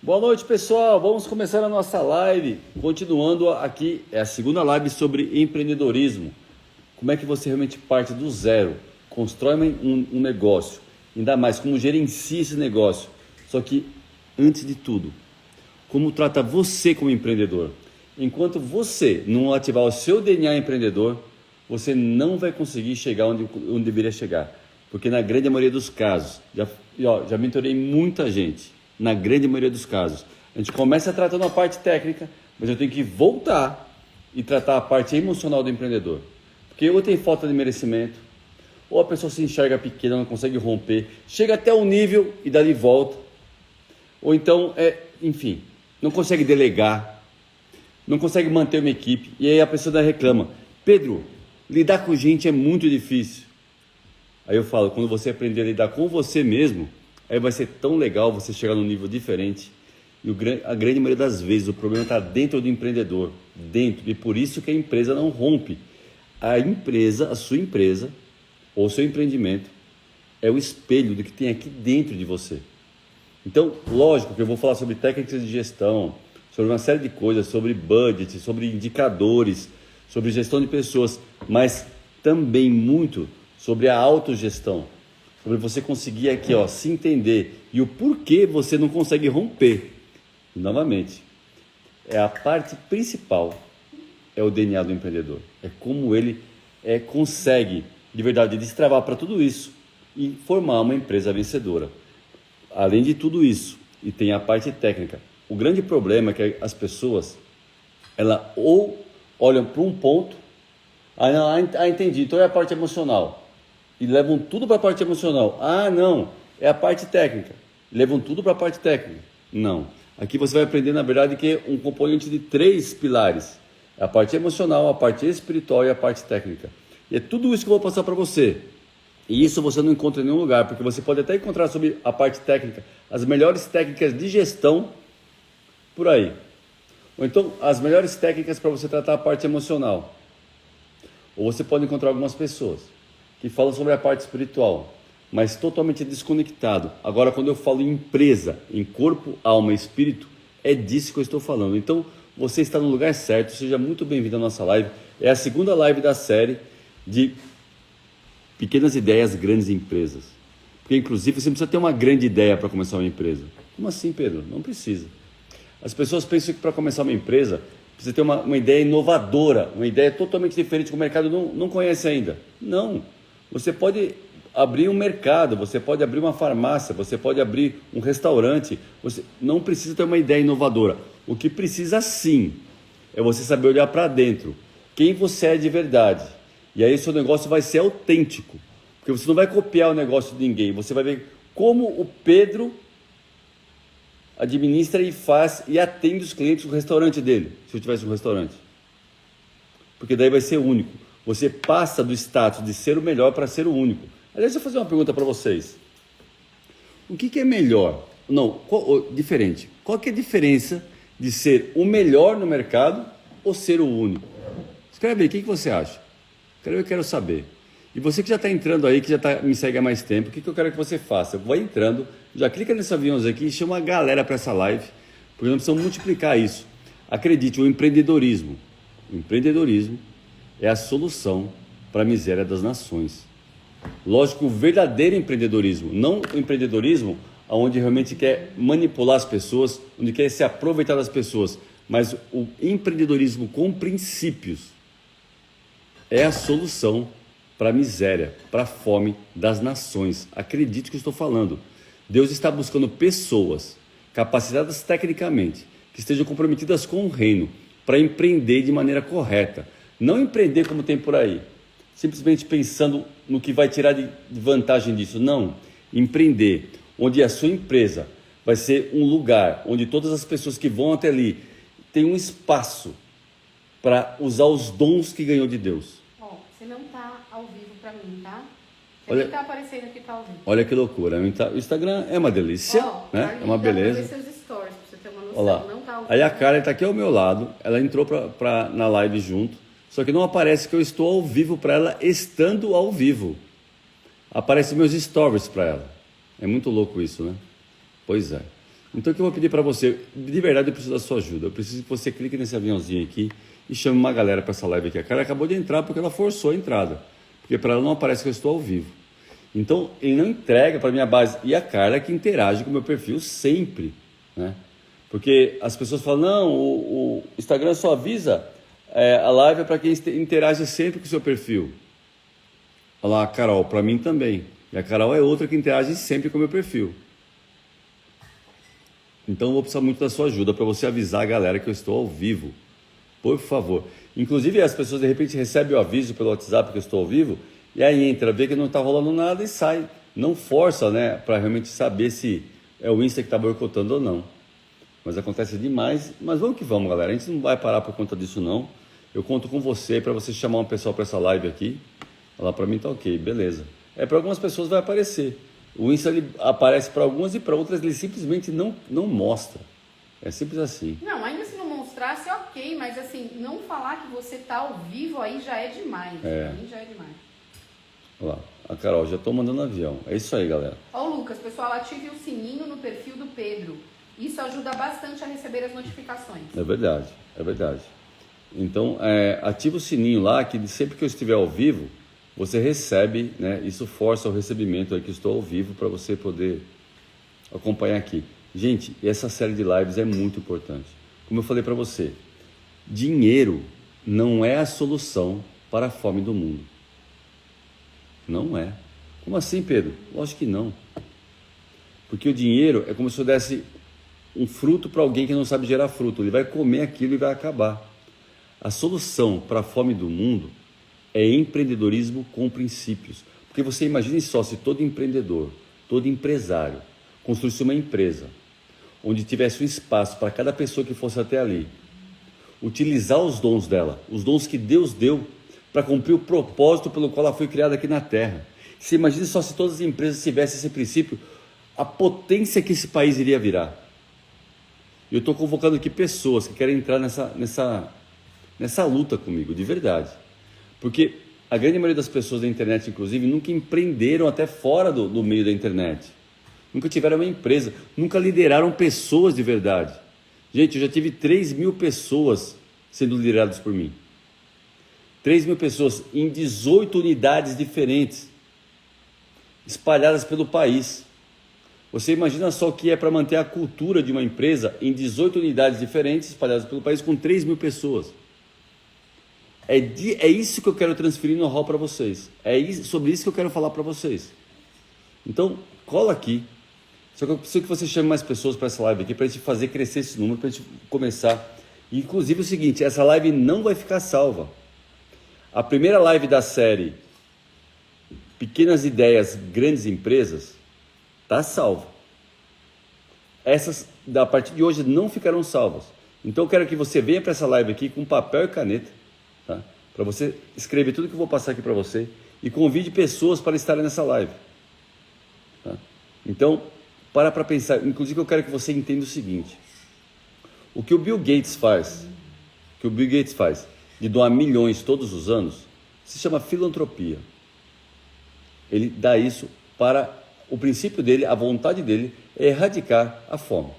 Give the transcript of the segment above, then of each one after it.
Boa noite, pessoal. Vamos começar a nossa live. Continuando aqui, é a segunda live sobre empreendedorismo. Como é que você realmente parte do zero, constrói um negócio, ainda mais como gerencia esse negócio. Só que, antes de tudo, como trata você como empreendedor. Enquanto você não ativar o seu DNA empreendedor, você não vai conseguir chegar onde deveria chegar. Porque na grande maioria dos casos, já mentorei muita gente, na grande maioria dos casos, a gente começa tratando a parte técnica, mas eu tenho que voltar e tratar a parte emocional do empreendedor. Porque ou tem falta de merecimento, ou a pessoa se enxerga pequena, não consegue romper, chega até um nível e dali volta. Ou então, enfim, não consegue delegar, não consegue manter uma equipe, e aí a pessoa reclama: Pedro, lidar com gente é muito difícil. Aí eu falo, quando você aprender a lidar com você mesmo, aí vai ser tão legal você chegar num nível diferente. E a grande maioria das vezes o problema está dentro do empreendedor, dentro, e por isso que a empresa não rompe. A sua empresa, ou seu empreendimento, é o espelho do que tem aqui dentro de você. Então, lógico que eu vou falar sobre técnicas de gestão, sobre uma série de coisas, sobre budget, sobre indicadores, sobre gestão de pessoas, mas também muito sobre a autogestão, sobre você conseguir aqui, se entender e o porquê você não consegue romper. E, novamente, é a parte principal, é o DNA do empreendedor, é como ele consegue, de verdade, destravar para tudo isso e formar uma empresa vencedora. Além de tudo isso, e tem a parte técnica. O grande problema é que as pessoas, elas ou olham para um ponto, entendi, então é a parte emocional, e levam tudo para a parte emocional. Não, é a parte técnica, levam tudo para a parte técnica. Não, aqui você vai aprender, na verdade, que é um componente de 3 pilares: a parte emocional, a parte espiritual e a parte técnica. E é tudo isso que eu vou passar para você. E isso você não encontra em nenhum lugar, porque você pode até encontrar sobre a parte técnica as melhores técnicas de gestão por aí. Ou então as melhores técnicas para você tratar a parte emocional. Ou você pode encontrar algumas pessoas que falam sobre a parte espiritual, mas totalmente desconectado. Agora, quando eu falo em empresa, em corpo, alma e espírito, é disso que eu estou falando. Então, você está no lugar certo. Seja muito bem-vindo à nossa live. É a segunda live da série de pequenas ideias, grandes empresas. Porque, inclusive, você não precisa ter uma grande ideia para começar uma empresa. Como assim, Pedro? Não precisa. As pessoas pensam que para começar uma empresa precisa ter uma ideia inovadora, uma ideia totalmente diferente que o mercado não conhece ainda. Não. Você pode abrir um mercado, você pode abrir uma farmácia, você pode abrir um restaurante. Você não precisa ter uma ideia inovadora. O que precisa, sim, é você saber olhar para dentro. Quem você é de verdade. E aí seu negócio vai ser autêntico. Porque você não vai copiar o negócio de ninguém. Você vai ver como o Pedro administra e faz e atende os clientes do restaurante dele, se eu tivesse um restaurante. Porque daí vai ser único. Você passa do status de ser o melhor para ser o único. Aliás, eu vou fazer uma pergunta para vocês. O que é melhor? Não, diferente. Qual que é a diferença de ser o melhor no mercado ou ser o único? Escreve aí, o que você acha? Eu quero saber. E você que já está entrando aí, que já me segue há mais tempo, o que eu quero que você faça? Vai entrando, já clica nesse aviãozinho aqui e chama a galera para essa live, porque nós precisamos multiplicar isso. Acredite, o empreendedorismo é a solução para a miséria das nações. Lógico, o verdadeiro empreendedorismo, não o empreendedorismo onde realmente quer manipular as pessoas, onde quer se aproveitar das pessoas, mas o empreendedorismo com princípios é a solução para a miséria, para a fome das nações. Acredite que eu estou falando. Deus está buscando pessoas capacitadas tecnicamente, que estejam comprometidas com o reino, para empreender de maneira correta. Não empreender como tem por aí, simplesmente pensando no que vai tirar de vantagem disso. Não, empreender onde a sua empresa vai ser um lugar onde todas as pessoas que vão até ali têm um espaço para usar os dons que ganhou de Deus. Você não está ao vivo para mim, tá? Olha, está aparecendo aqui para ao vivo. Olha que loucura. O Instagram é uma delícia, né? É uma beleza. Ver seus stories, pra você ter uma noção. Olha lá. Não tá ao vivo. Aí a Karen está aqui ao meu lado. Ela entrou na live junto. Só que não aparece que eu estou ao vivo para ela, estando ao vivo. Aparece meus stories para ela. É muito louco isso, né? Pois é. Então o que eu vou pedir para você, de verdade eu preciso da sua ajuda. Eu preciso que você clique nesse aviãozinho aqui e chame uma galera para essa live aqui. A cara acabou de entrar porque ela forçou a entrada. Porque para ela não aparece que eu estou ao vivo. Então ele não entrega para minha base. E a Carla que interage com o meu perfil sempre, né? Porque as pessoas falam, não, o Instagram só avisa a live é para quem interage sempre com o seu perfil. Olha lá, a Carol, para mim também. E a Carol é outra que interage sempre com o meu perfil. Então eu vou precisar muito da sua ajuda para você avisar a galera que eu estou ao vivo. Por favor. Inclusive as pessoas de repente recebem o aviso pelo WhatsApp que eu estou ao vivo e aí entra, vê que não está rolando nada e sai. Não força, né, para realmente saber se é o Insta que está boicotando ou não. Mas acontece demais. Mas vamos que vamos, galera. A gente não vai parar por conta disso, não. Eu conto com você para você chamar um pessoal para essa live aqui. Olha lá, para mim tá ok, beleza. Para algumas pessoas vai aparecer. O Insta ele aparece para algumas e para outras ele simplesmente não mostra. É simples assim. Não, ainda se não mostrasse, ok, mas assim, não falar que você tá ao vivo aí já é demais. Pra mim já é demais. Olha lá, a Carol, já tô mandando avião. É isso aí, galera. Ó, Lucas, pessoal, ative o sininho no perfil do Pedro. Isso ajuda bastante a receber as notificações. É verdade, é verdade. Então, ativa o sininho lá, que sempre que eu estiver ao vivo, você recebe, né? Isso força o recebimento aí que eu estou ao vivo para você poder acompanhar aqui. Gente, essa série de lives é muito importante. Como eu falei para você, dinheiro não é a solução para a fome do mundo. Não é. Como assim, Pedro? Lógico que não. Porque o dinheiro é como se eu desse um fruto para alguém que não sabe gerar fruto. Ele vai comer aquilo e vai acabar. A solução para a fome do mundo é empreendedorismo com princípios. Porque você imagine só se todo empreendedor, todo empresário construísse uma empresa onde tivesse um espaço para cada pessoa que fosse até ali, utilizar os dons dela, os dons que Deus deu para cumprir o propósito pelo qual ela foi criada aqui na Terra. Você imagine só se todas as empresas tivessem esse princípio, a potência que esse país iria virar. Eu estou convocando aqui pessoas que querem entrar nessa luta comigo, de verdade. Porque a grande maioria das pessoas da internet, inclusive, nunca empreenderam até fora do meio da internet. Nunca tiveram uma empresa, nunca lideraram pessoas de verdade. Gente, eu já tive 3.000 pessoas sendo lideradas por mim. 3.000 pessoas em 18 unidades diferentes, espalhadas pelo país. Você imagina só o que é para manter a cultura de uma empresa em 18 unidades diferentes, espalhadas pelo país, com 3.000 pessoas. É isso que eu quero transferir no hall para vocês. Sobre isso que eu quero falar para vocês. Então, cola aqui. Só que eu preciso que você chame mais pessoas para essa live aqui, para a gente fazer crescer esse número, para a gente começar. Inclusive o seguinte, essa live não vai ficar salva. A primeira live da série Pequenas Ideias, Grandes Empresas, está salva. Essas, a partir de hoje, não ficarão salvas. Então eu quero que você venha para essa live aqui com papel e caneta, tá? Para você escrever tudo que eu vou passar aqui para você e convide pessoas para estarem nessa live. Tá? Então, para pensar. Inclusive eu quero que você entenda o seguinte. O que o Bill Gates faz, de doar milhões todos os anos, se chama filantropia. Ele dá isso para o princípio dele, a vontade dele é erradicar a fome.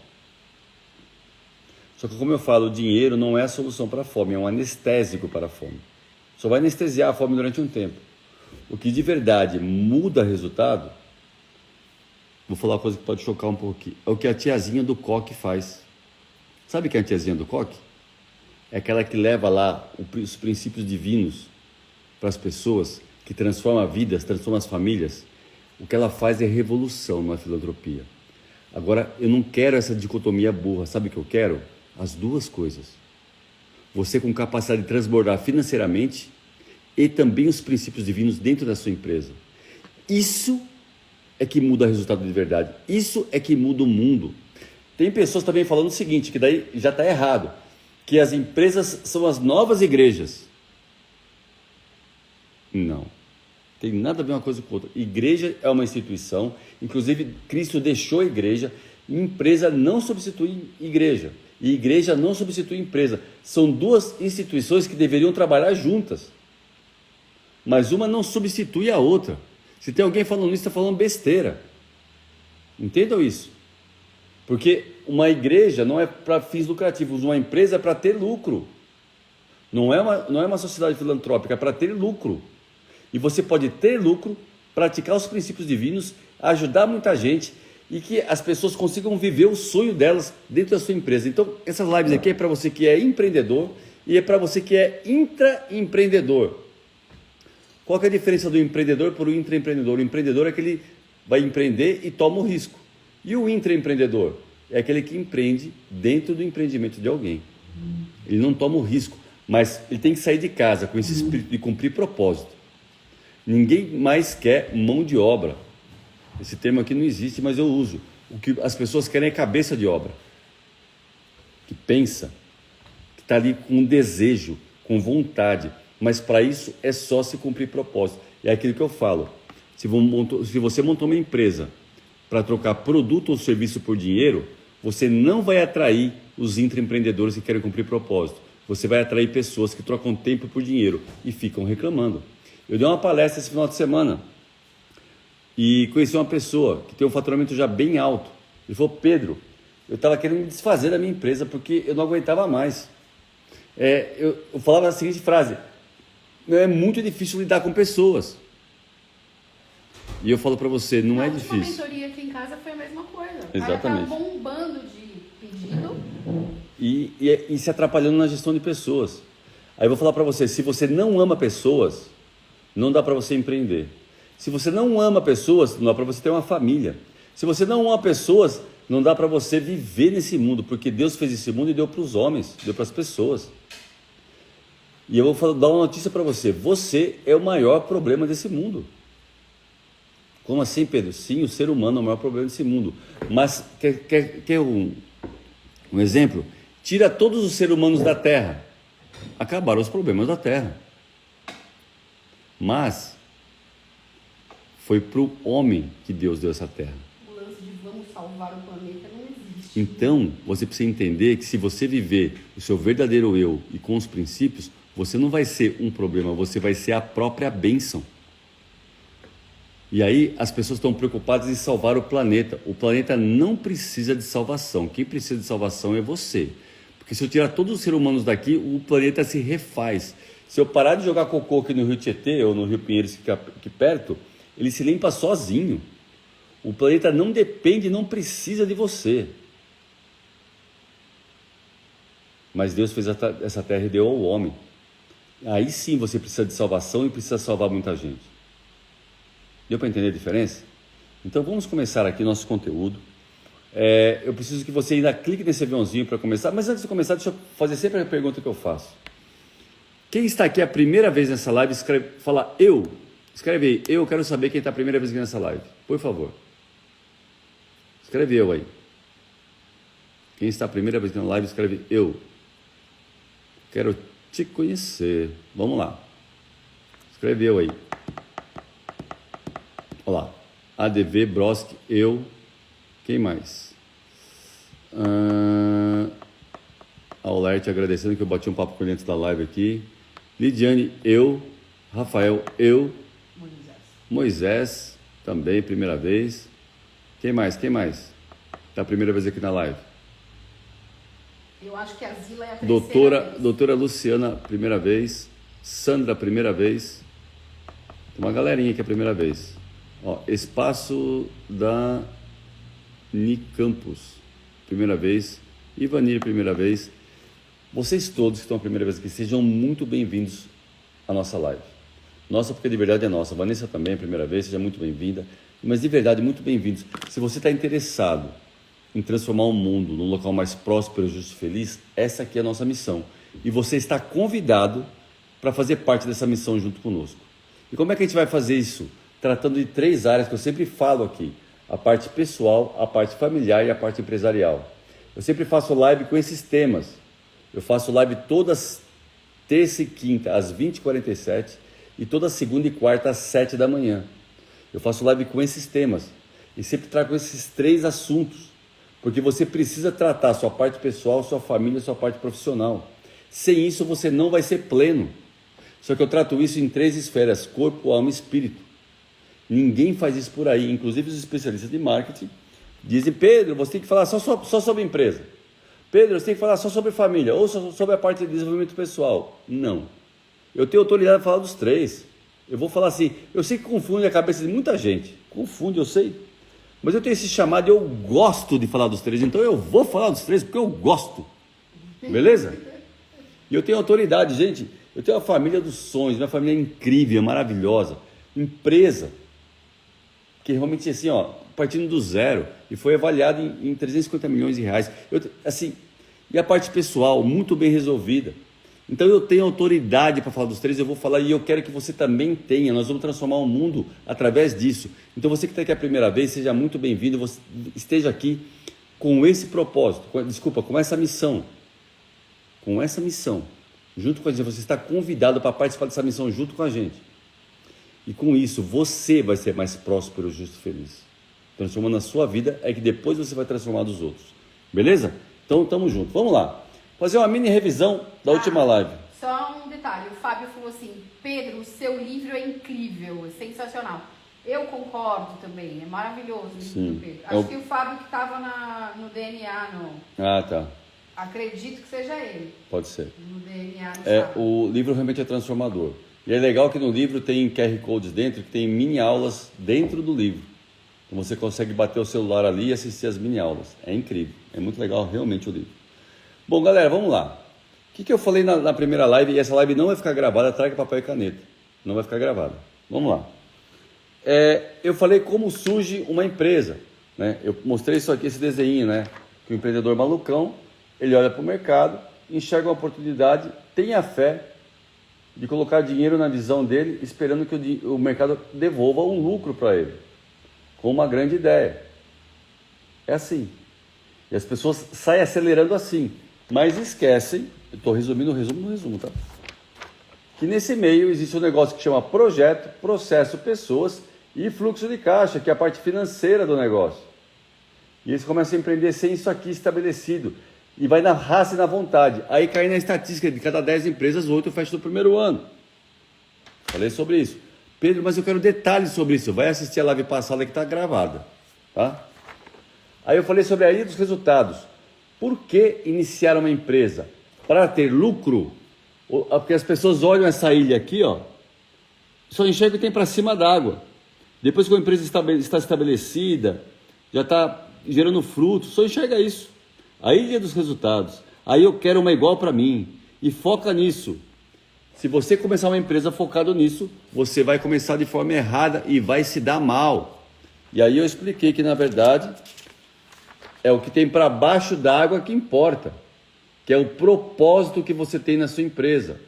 Só que como eu falo, o dinheiro não é a solução para a fome, é um anestésico para a fome. Só vai anestesiar a fome durante um tempo. O que de verdade muda resultado, vou falar uma coisa que pode chocar um pouquinho, é o que a tiazinha do coque faz. Sabe quem é a tiazinha do coque? É aquela que leva lá os princípios divinos para as pessoas, que transforma vidas, transforma as famílias. O que ela faz é revolução, não é filantropia. Agora, eu não quero essa dicotomia burra. Sabe o que eu quero? As duas coisas. Você com capacidade de transbordar financeiramente e também os princípios divinos dentro da sua empresa. Isso é que muda o resultado de verdade. Isso é que muda o mundo. Tem pessoas também falando o seguinte, que daí já está errado, que as empresas são as novas igrejas. Não. Tem nada a ver uma coisa com outra. Igreja é uma instituição, inclusive Cristo deixou a igreja, e empresa não substitui igreja, e igreja não substitui empresa. São duas instituições que deveriam trabalhar juntas, mas uma não substitui a outra. Se tem alguém falando isso, está falando besteira. Entendam isso. Porque uma igreja não é para fins lucrativos, uma empresa é para ter lucro. Não é uma sociedade filantrópica, é para ter lucro. E você pode ter lucro, praticar os princípios divinos, ajudar muita gente e que as pessoas consigam viver o sonho delas dentro da sua empresa. Então, essas lives aqui é para você que é empreendedor e é para você que é intraempreendedor. Qual que é a diferença do empreendedor para o intraempreendedor? O empreendedor é aquele que vai empreender e toma o risco. E o intraempreendedor é aquele que empreende dentro do empreendimento de alguém. Ele não toma o risco, mas ele tem que sair de casa com esse espírito de cumprir propósito. Ninguém mais quer mão de obra. Esse termo aqui não existe, mas eu uso. O que as pessoas querem é cabeça de obra. Que pensa, que está ali com um desejo, com vontade. Mas para isso é só se cumprir propósito. É aquilo que eu falo. Se você montou uma empresa para trocar produto ou serviço por dinheiro, você não vai atrair os intraempreendedores que querem cumprir propósito. Você vai atrair pessoas que trocam tempo por dinheiro e ficam reclamando. Eu dei uma palestra esse final de semana e conheci uma pessoa que tem um faturamento já bem alto. Ele falou: Pedro, eu estava querendo me desfazer da minha empresa porque eu não aguentava mais. Eu falava a seguinte frase: é muito difícil lidar com pessoas. E eu falo para você, não é difícil. A mentoria aqui em casa foi a mesma coisa. Exatamente. Tá bombando de pedido. E se atrapalhando na gestão de pessoas. Aí eu vou falar para você, se você não ama pessoas, não dá para você empreender. Se você não ama pessoas, não dá para você ter uma família. Se você não ama pessoas, não dá para você viver nesse mundo, porque Deus fez esse mundo e deu para os homens, deu para as pessoas. E eu vou dar uma notícia para você, você é o maior problema desse mundo. Como assim, Pedro? Sim, o ser humano é o maior problema desse mundo. Mas, quer um exemplo? Tira todos os seres humanos da Terra, acabaram os problemas da Terra. Mas foi para o homem que Deus deu essa terra. O lance de vamos salvar o planeta não existe. Então, você precisa entender que se você viver o seu verdadeiro eu e com os princípios, você não vai ser um problema, você vai ser a própria bênção. E aí as pessoas estão preocupadas em salvar o planeta. O planeta não precisa de salvação. Quem precisa de salvação é você. Porque se eu tirar todos os seres humanos daqui, o planeta se refaz. Se eu parar de jogar cocô aqui no Rio Tietê ou no Rio Pinheiros que fica aqui perto, ele se limpa sozinho. O planeta não depende, não precisa de você. Mas Deus fez essa terra e deu ao homem. Aí sim você precisa de salvação e precisa salvar muita gente. Deu para entender a diferença? Então vamos começar aqui nosso conteúdo. Eu preciso que você ainda clique nesse aviãozinho para começar. Mas antes de começar, deixa eu fazer sempre a pergunta que eu faço. Quem está aqui a primeira vez nessa live, fala eu. Escreve aí, eu quero saber quem está a primeira vez aqui nessa live. Por favor. Escreve eu aí. Quem está a primeira vez aqui na live, escreve eu. Quero te conhecer. Vamos lá. Escreve eu aí. Olha lá. ADV, Brosk, eu. Quem mais? Aulerte agradecendo que eu bati um papo com ele antes da live aqui. Lidiane, eu. Rafael, eu. Moisés, também, primeira vez. Quem mais? Tá a primeira vez aqui na live. Eu acho que a Zila é a terceira vez. Doutora Luciana, primeira vez. Sandra, primeira vez. Tem uma galerinha aqui a primeira vez. Espaço da Nicampus, primeira vez. Ivanir, primeira vez. Vocês todos que estão a primeira vez aqui, sejam muito bem-vindos à nossa live. Nossa, porque de verdade é nossa. Vanessa também, primeira vez, seja muito bem-vinda. Mas de verdade, muito bem-vindos. Se você está interessado em transformar o mundo num local mais próspero, justo e feliz, essa aqui é a nossa missão. E você está convidado para fazer parte dessa missão junto conosco. E como é que a gente vai fazer isso? Tratando de 3 áreas que eu sempre falo aqui. A parte pessoal, a parte familiar e a parte empresarial. Eu sempre faço live com esses temas. Eu faço live todas terça e quinta às 20h47 e toda segunda e quarta às 7 da manhã. Eu faço live com esses temas e sempre trago esses 3 assuntos, porque você precisa tratar sua parte pessoal, sua família, sua parte profissional. Sem isso você não vai ser pleno. Só que eu trato isso em 3 esferas: corpo, alma e espírito. Ninguém faz isso por aí, inclusive os especialistas de marketing dizem, Pedro, você tem que falar só sobre empresa. Pedro, você tem que falar só sobre família, ou só sobre a parte de desenvolvimento pessoal. Não. Eu tenho autoridade para falar dos três. Eu vou falar assim, eu sei que confunde a cabeça de muita gente. Confunde, eu sei. Mas eu tenho esse chamado e eu gosto de falar dos três. Então eu vou falar dos três porque eu gosto. Beleza? E eu tenho autoridade, gente. Eu tenho a família dos sonhos, minha família é incrível, maravilhosa. Empresa, que realmente assim, ó, partindo do zero e foi avaliado em 350 milhões de reais. Assim, e a parte pessoal, muito bem resolvida. Então eu tenho autoridade para falar dos três, eu vou falar e eu quero que você também tenha. Nós vamos transformar o mundo através disso. Então você que está aqui a primeira vez, seja muito bem-vindo, você esteja aqui com esse propósito, com essa missão. Com essa missão, junto com a gente, você está convidado para participar dessa missão junto com a gente. E com isso, você vai ser mais próspero, justo e feliz. Transformando a sua vida, é que depois você vai transformar dos outros. Beleza? Então, tamo junto. Vamos lá. Fazer uma mini revisão da última live. Só um detalhe. O Fábio falou assim, Pedro, o seu livro é incrível, é sensacional. Eu concordo também, é maravilhoso o livro do Pedro. Acho que o Fábio que estava no DNA, Ah, tá. Acredito que seja ele. Pode ser. No DNA o livro realmente é transformador. E é legal que no livro tem QR Codes dentro, que tem mini aulas dentro do livro. Então você consegue bater o celular ali e assistir as mini aulas. É incrível. É muito legal realmente o livro. Bom, galera, vamos lá. O que eu falei na primeira live? E essa live não vai ficar gravada, traga papel e caneta. Não vai ficar gravada. Vamos lá. Eu falei como surge uma empresa. Né? Eu mostrei isso aqui, esse desenho, né? Que o empreendedor malucão, ele olha para o mercado, enxerga uma oportunidade, tem a fé de colocar dinheiro na visão dele, esperando que o mercado devolva um lucro para ele, com uma grande ideia. É assim. E as pessoas saem acelerando assim, mas esquecem, eu estou resumindo o resumo, tá? Que nesse meio existe um negócio que chama projeto, processo, pessoas e fluxo de caixa, que é a parte financeira do negócio. E eles começam a empreender sem isso aqui estabelecido. E vai na raça e na vontade. Aí cai na estatística de cada 10 empresas, 8 fecham no primeiro ano. Falei sobre isso. Pedro, mas eu quero detalhes sobre isso. Vai assistir a live passada que está gravada. Tá? Aí eu falei sobre a ilha dos resultados. Por que iniciar uma empresa? Para ter lucro? Porque as pessoas olham essa ilha aqui, ó, só enxergam que tem para cima d'água. Depois que a empresa está estabelecida, já está gerando frutos, só enxerga isso. A ilha dos resultados. Aí eu quero uma igual para mim. E foca nisso. Se você começar uma empresa focado nisso, você vai começar de forma errada e vai se dar mal. E aí eu expliquei que na verdade é o que tem para baixo d'água que importa. Que é o propósito que você tem na sua empresa.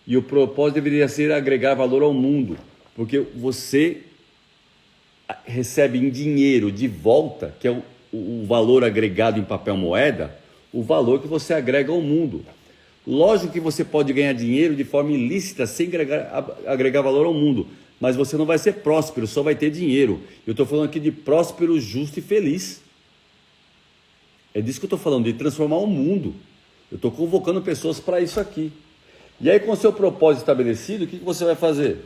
E o propósito deveria ser agregar valor ao mundo. Porque você recebe em dinheiro de volta, que é o valor agregado em papel moeda, o valor que você agrega ao mundo. Lógico que você pode ganhar dinheiro de forma ilícita sem agregar valor ao mundo, mas você não vai ser próspero, só vai ter dinheiro. Eu estou falando aqui de próspero, justo e feliz. É disso que eu estou falando, de transformar o mundo. Eu estou convocando pessoas para isso aqui. E aí, com o seu propósito estabelecido, o que você vai fazer?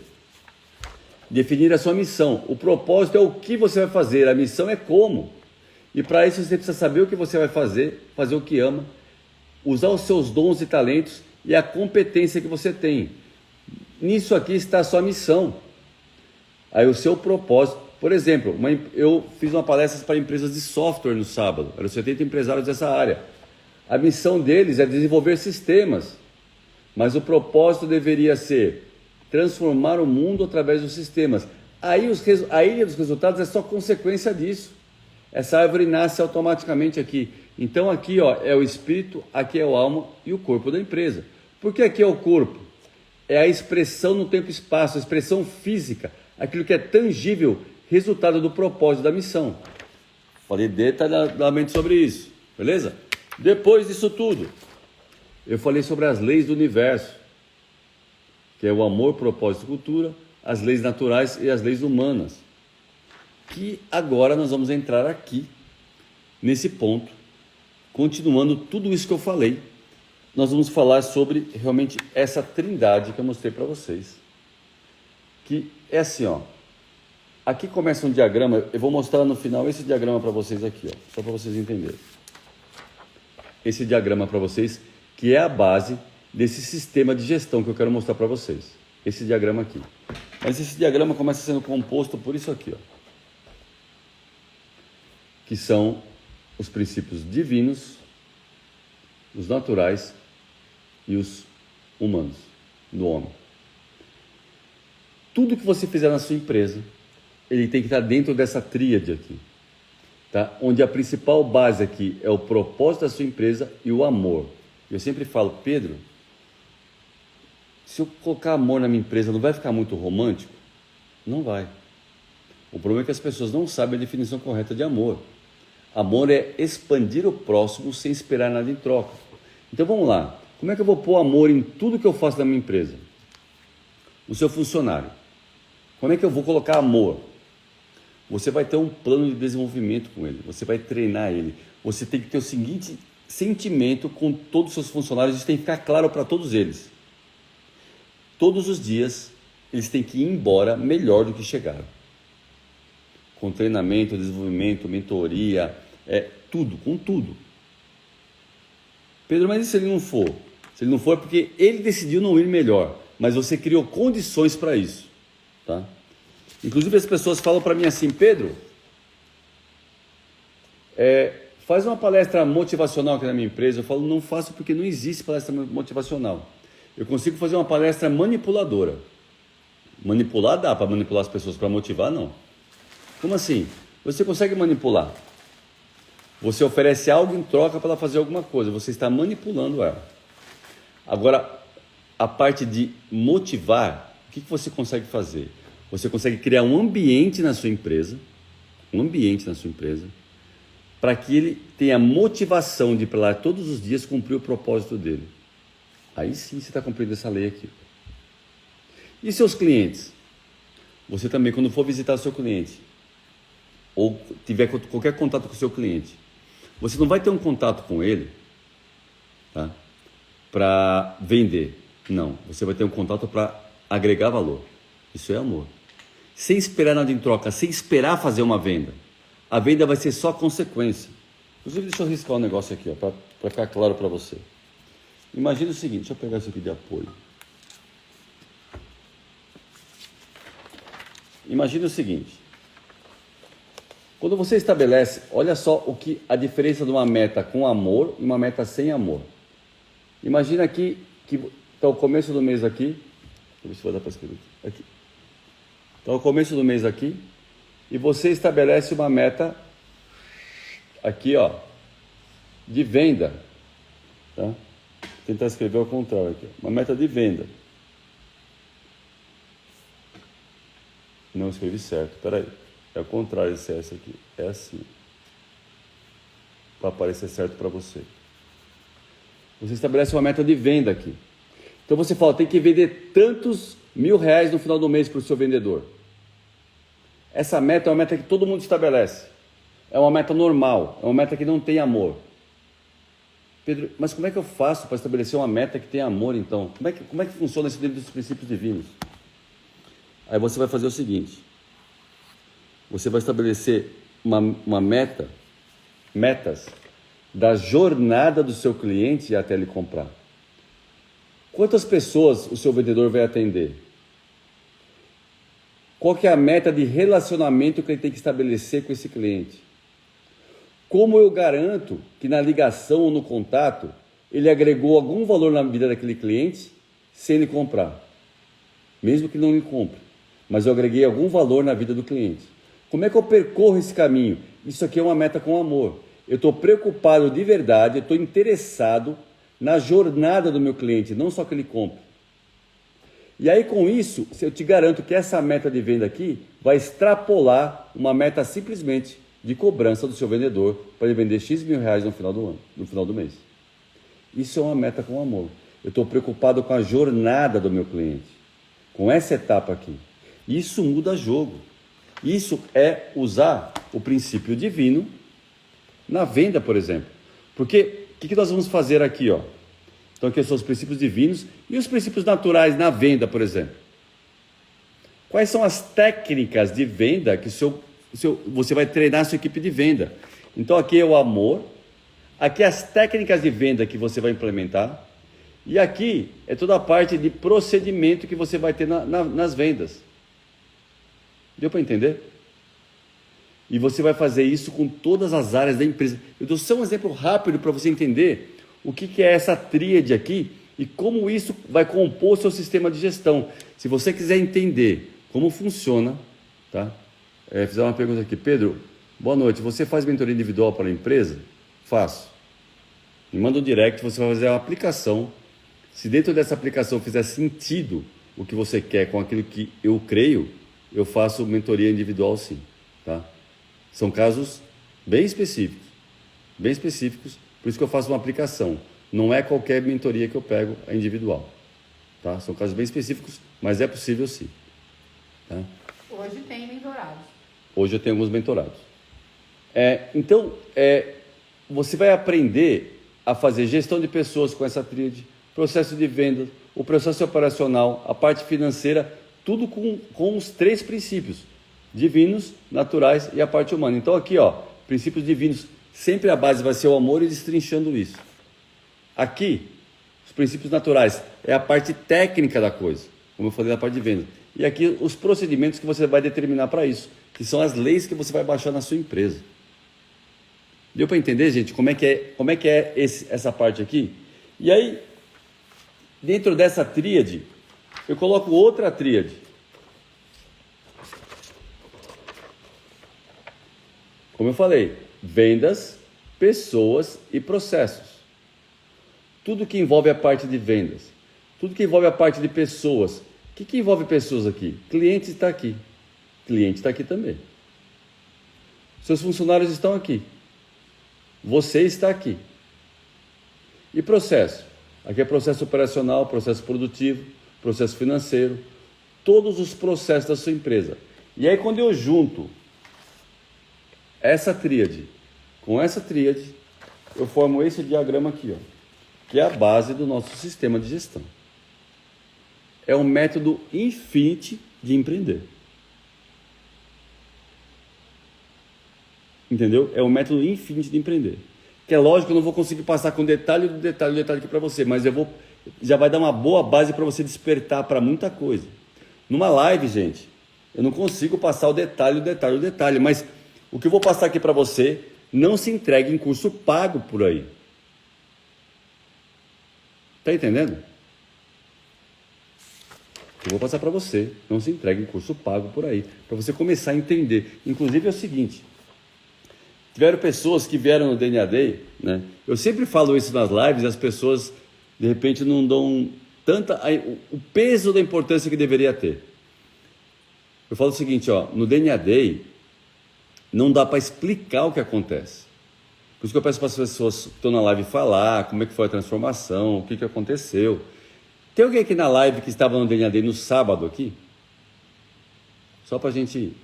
Definir a sua missão. O propósito é o que você vai fazer, a missão é como. E para isso você precisa saber o que você vai fazer o que ama, usar os seus dons e talentos e a competência que você tem. Nisso aqui está a sua missão. Aí o seu propósito. Por exemplo, eu fiz uma palestra para empresas de software no sábado. Eram 70 empresários dessa área. A missão deles é desenvolver sistemas. Mas o propósito deveria ser transformar o mundo através dos sistemas. Aí a ilha dos resultados é só consequência disso. Essa árvore nasce automaticamente aqui. Então aqui, ó, é o espírito, aqui é o alma e o corpo da empresa. Por que aqui é o corpo? É a expressão no tempo e espaço, a expressão física, aquilo que é tangível, resultado do propósito da missão. Falei detalhadamente sobre isso, beleza? Depois disso tudo, eu falei sobre as leis do universo, que é o amor, propósito e cultura, as leis naturais e as leis humanas. Que agora nós vamos entrar aqui, nesse ponto, continuando tudo isso que eu falei, nós vamos falar sobre realmente essa trindade que eu mostrei para vocês, que é assim, ó, aqui começa um diagrama, eu vou mostrar no final esse diagrama para vocês aqui, ó, só para vocês entenderem. Esse diagrama para vocês, que é a base desse sistema de gestão que eu quero mostrar para vocês. Esse diagrama aqui. Mas esse diagrama começa sendo composto por isso aqui, ó, que são os princípios divinos, os naturais e os humanos, do homem. Tudo que você fizer na sua empresa, ele tem que estar dentro dessa tríade aqui, tá? Onde a principal base aqui é o propósito da sua empresa e o amor. Eu sempre falo, Pedro, se eu colocar amor na minha empresa, não vai ficar muito romântico? Não vai. O problema é que as pessoas não sabem a definição correta de amor. Amor é expandir o próximo sem esperar nada em troca. Então vamos lá. Como é que eu vou pôr amor em tudo que eu faço na minha empresa? O seu funcionário. Como é que eu vou colocar amor? Você vai ter um plano de desenvolvimento com ele. Você vai treinar ele. Você tem que ter o seguinte sentimento com todos os seus funcionários. Isso tem que ficar claro para todos eles. Todos os dias, eles têm que ir embora melhor do que chegaram. Com treinamento, desenvolvimento, mentoria, tudo, com tudo. Pedro, mas e se ele não for? Se ele não for é porque ele decidiu não ir melhor, mas você criou condições para isso, tá? Inclusive as pessoas falam para mim assim, Pedro, faz uma palestra motivacional aqui na minha empresa. Eu falo, não faço porque não existe palestra motivacional. Eu consigo fazer uma palestra manipuladora. Manipular dá para manipular as pessoas, para motivar não. Como assim? Você consegue manipular. Você oferece algo em troca para ela fazer alguma coisa. Você está manipulando ela. Agora, a parte de motivar, o que você consegue fazer? Você consegue criar um ambiente na sua empresa, para que ele tenha motivação de ir para lá todos os dias cumprir o propósito dele. Aí sim você está cumprindo essa lei aqui. E seus clientes? Você também, quando for visitar o seu cliente, ou tiver qualquer contato com o seu cliente, você não vai ter um contato com ele, tá, para vender. Não, você vai ter um contato para agregar valor. Isso é amor. Sem esperar nada em troca, sem esperar fazer uma venda. A venda vai ser só consequência. Inclusive, deixa eu riscar um negócio aqui, para ficar claro para você. Imagina o seguinte, deixa eu pegar isso aqui de apoio. Imagina o seguinte, quando você estabelece, olha só a diferença de uma meta com amor e uma meta sem amor. Imagina aqui que está o começo do mês aqui, deixa eu ver se vai dar para escrever aqui. Está o começo do mês aqui e você estabelece uma meta aqui, ó, de venda, tá? Vou tentar escrever ao contrário aqui, uma meta de venda. Não escrevi certo, peraí. É o contrário desse S aqui. É assim. Para aparecer certo para você. Você estabelece uma meta de venda aqui. Então você fala, tem que vender tantos R$1.000 no final do mês para o seu vendedor. Essa meta é uma meta que todo mundo estabelece. É uma meta normal. É uma meta que não tem amor. Pedro, mas como é que eu faço para estabelecer uma meta que tem amor então? Como é que funciona isso dentro dos princípios divinos? Aí você vai fazer o seguinte, você vai estabelecer metas da jornada do seu cliente até ele comprar. Quantas pessoas o seu vendedor vai atender? Qual que é a meta de relacionamento que ele tem que estabelecer com esse cliente? Como eu garanto que na ligação ou no contato ele agregou algum valor na vida daquele cliente sem ele comprar? Mesmo que não lhe compre. Mas eu agreguei algum valor na vida do cliente. Como é que eu percorro esse caminho? Isso aqui é uma meta com amor. Eu estou preocupado de verdade, eu estou interessado na jornada do meu cliente, não só que ele compre. E aí com isso, eu te garanto que essa meta de venda aqui vai extrapolar uma meta simplesmente de cobrança do seu vendedor para ele vender X mil reais no final do ano, no final do mês. Isso é uma meta com amor. Eu estou preocupado com a jornada do meu cliente, com essa etapa aqui. Isso muda jogo. Isso é usar o princípio divino na venda, por exemplo. Porque o que nós vamos fazer aqui, ó? Então aqui são os princípios divinos e os princípios naturais na venda, por exemplo. Quais são as técnicas de venda que você vai treinar a sua equipe de venda? Então aqui é o amor, aqui é as técnicas de venda que você vai implementar, e aqui é toda a parte de procedimento que você vai ter nas vendas. Deu para entender? E você vai fazer isso com todas as áreas da empresa. Eu dou só um exemplo rápido para você entender o que é essa tríade aqui e como isso vai compor o seu sistema de gestão. Se você quiser entender como funciona, tá? Fizer uma pergunta aqui. Pedro, boa noite. Você faz mentoria individual para a empresa? Faço. Me manda um direct, você vai fazer uma aplicação. Se dentro dessa aplicação fizer sentido o que você quer com aquilo que eu creio, eu faço mentoria individual sim, tá? São casos bem específicos, por isso que eu faço uma aplicação. Não é qualquer mentoria que eu pego, é individual, tá? São casos bem específicos, mas é possível sim. Tá? Hoje tem mentorados. Hoje eu tenho alguns mentorados. Então, você vai aprender a fazer gestão de pessoas com essa tríade, processo de venda, o processo operacional, a parte financeira, tudo com os 3 princípios, divinos, naturais e a parte humana. Então aqui, princípios divinos, sempre a base vai ser o amor e destrinchando isso. Aqui, os princípios naturais, é a parte técnica da coisa, como eu falei na parte de venda. E aqui, os procedimentos que você vai determinar para isso, que são as leis que você vai baixar na sua empresa. Deu para entender, gente, como é que é essa parte aqui? E aí, dentro dessa tríade, eu coloco outra tríade. Como eu falei, vendas, pessoas e processos. Tudo que envolve a parte de vendas, tudo que envolve a parte de pessoas. O que envolve pessoas aqui? Cliente está aqui. Cliente está aqui também. Seus funcionários estão aqui. Você está aqui. E processo? Aqui é processo operacional, processo produtivo, processo financeiro, todos os processos da sua empresa. E aí quando eu junto essa tríade com essa tríade, eu formo esse diagrama aqui, que é a base do nosso sistema de gestão. É um método Infinity de empreender. Entendeu? É um método Infinity de empreender. Que é lógico que eu não vou conseguir passar com detalhe aqui para você, mas já vai dar uma boa base para você despertar para muita coisa. Numa live, gente, eu não consigo passar o detalhe, mas o que eu vou passar aqui para você, não se entregue em curso pago por aí. Tá entendendo? Eu vou passar para você, não se entregue em curso pago por aí, para você começar a entender. Inclusive é o seguinte, tiveram pessoas que vieram no DNA Day, né? Eu sempre falo isso nas lives e as pessoas de repente não dão o peso da importância que deveria ter. Eu falo o seguinte, no DNA Day não dá para explicar o que acontece. Por isso que eu peço para as pessoas que estão na live falar como é que foi a transformação, o que aconteceu. Tem alguém aqui na live que estava no DNA Day no sábado aqui? Só para a gente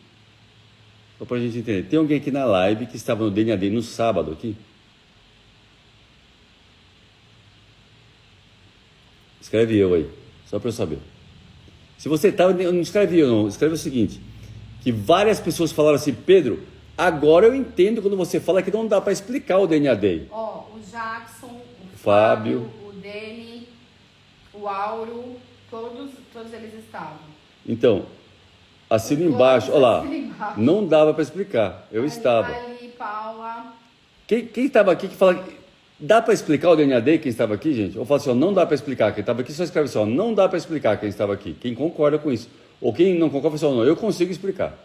entender. Tem alguém aqui na live que estava no DNA Day no sábado aqui? Escreve eu aí, só para eu saber. Se você estava, não escreve eu não, escreve o seguinte, que várias pessoas falaram assim, Pedro, agora eu entendo quando você fala que não dá para explicar o DNA Day. O Jackson, o Fábio, o Deni, o Auro, todos eles estavam. Então, assina embaixo, olha lá, não dava para explicar, eu estava. Ali, Paula. Quem estava aqui que fala, dá para explicar o DNA Day, quem estava aqui, gente? Ou fala assim, não dá para explicar, quem estava aqui só escreve assim, não dá para explicar quem estava aqui, quem concorda com isso. Ou quem não concorda, fala assim, não, eu consigo explicar.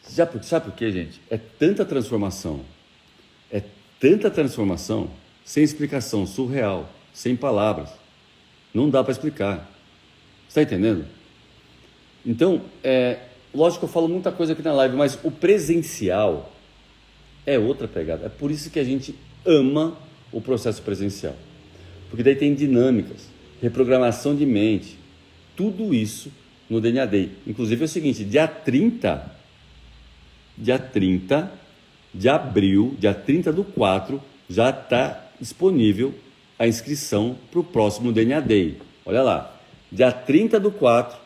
Sabe por quê, gente? É tanta transformação, sem explicação, surreal, sem palavras. Não dá para explicar. Está entendendo? Então, lógico que eu falo muita coisa aqui na live, mas o presencial é outra pegada. É por isso que a gente ama o processo presencial. Porque daí tem dinâmicas, reprogramação de mente, tudo isso no DNA Day. Inclusive é o seguinte, dia 30 de abril, dia 30/4, já está disponível a inscrição para o próximo DNA Day. Olha lá, Dia 30 do 4,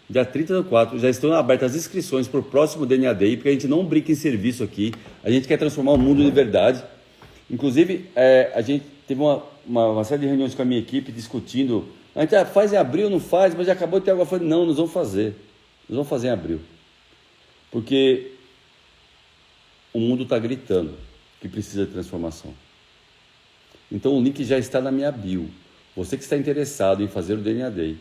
já estão abertas as inscrições para o próximo DNA Day, porque a gente não brinca em serviço aqui, a gente quer transformar o mundo de verdade. Inclusive, a gente teve uma série de reuniões com a minha equipe discutindo, a gente faz em abril, não faz, mas já acabou de ter algo, eu falei, não, nós vamos fazer em abril, porque o mundo está gritando que precisa de transformação. Então o link já está na minha bio. Você que está interessado em fazer o DNA Day,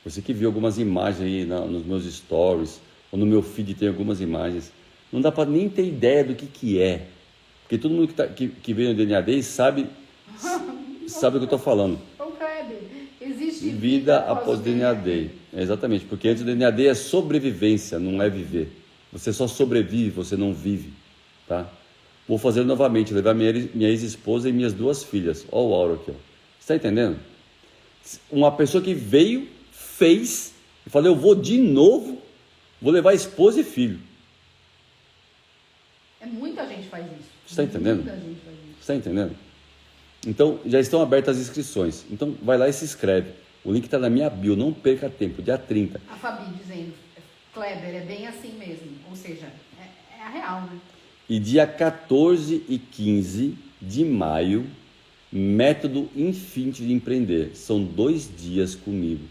você que viu algumas imagens aí nos meus stories, ou no meu feed tem algumas imagens, não dá para nem ter ideia do que é. Porque todo mundo que veio no DNA Day sabe o que eu estou falando. Ô, Kleber, existe vida após o DNA Day. Exatamente, porque antes do DNA Day é sobrevivência, não é viver. Você só sobrevive, você não vive. Tá? Vou fazer novamente, levar minha ex-esposa e minhas 2 filhas. Olha o Auro aqui. Ó. Você está entendendo? Uma pessoa que veio, fez, e falou, eu vou de novo, vou levar esposa e filho. Muita gente faz isso. Você está entendendo? Muita gente faz isso. Você está entendendo? Então, já estão abertas as inscrições. Então, vai lá e se inscreve. O link está na minha bio, não perca tempo, dia 30. A Fabi dizendo, Kleber, é bem assim mesmo. Ou seja, é a real, né? E dia 14 e 15 de maio, Método Infinity de Empreender. São 2 dias comigo.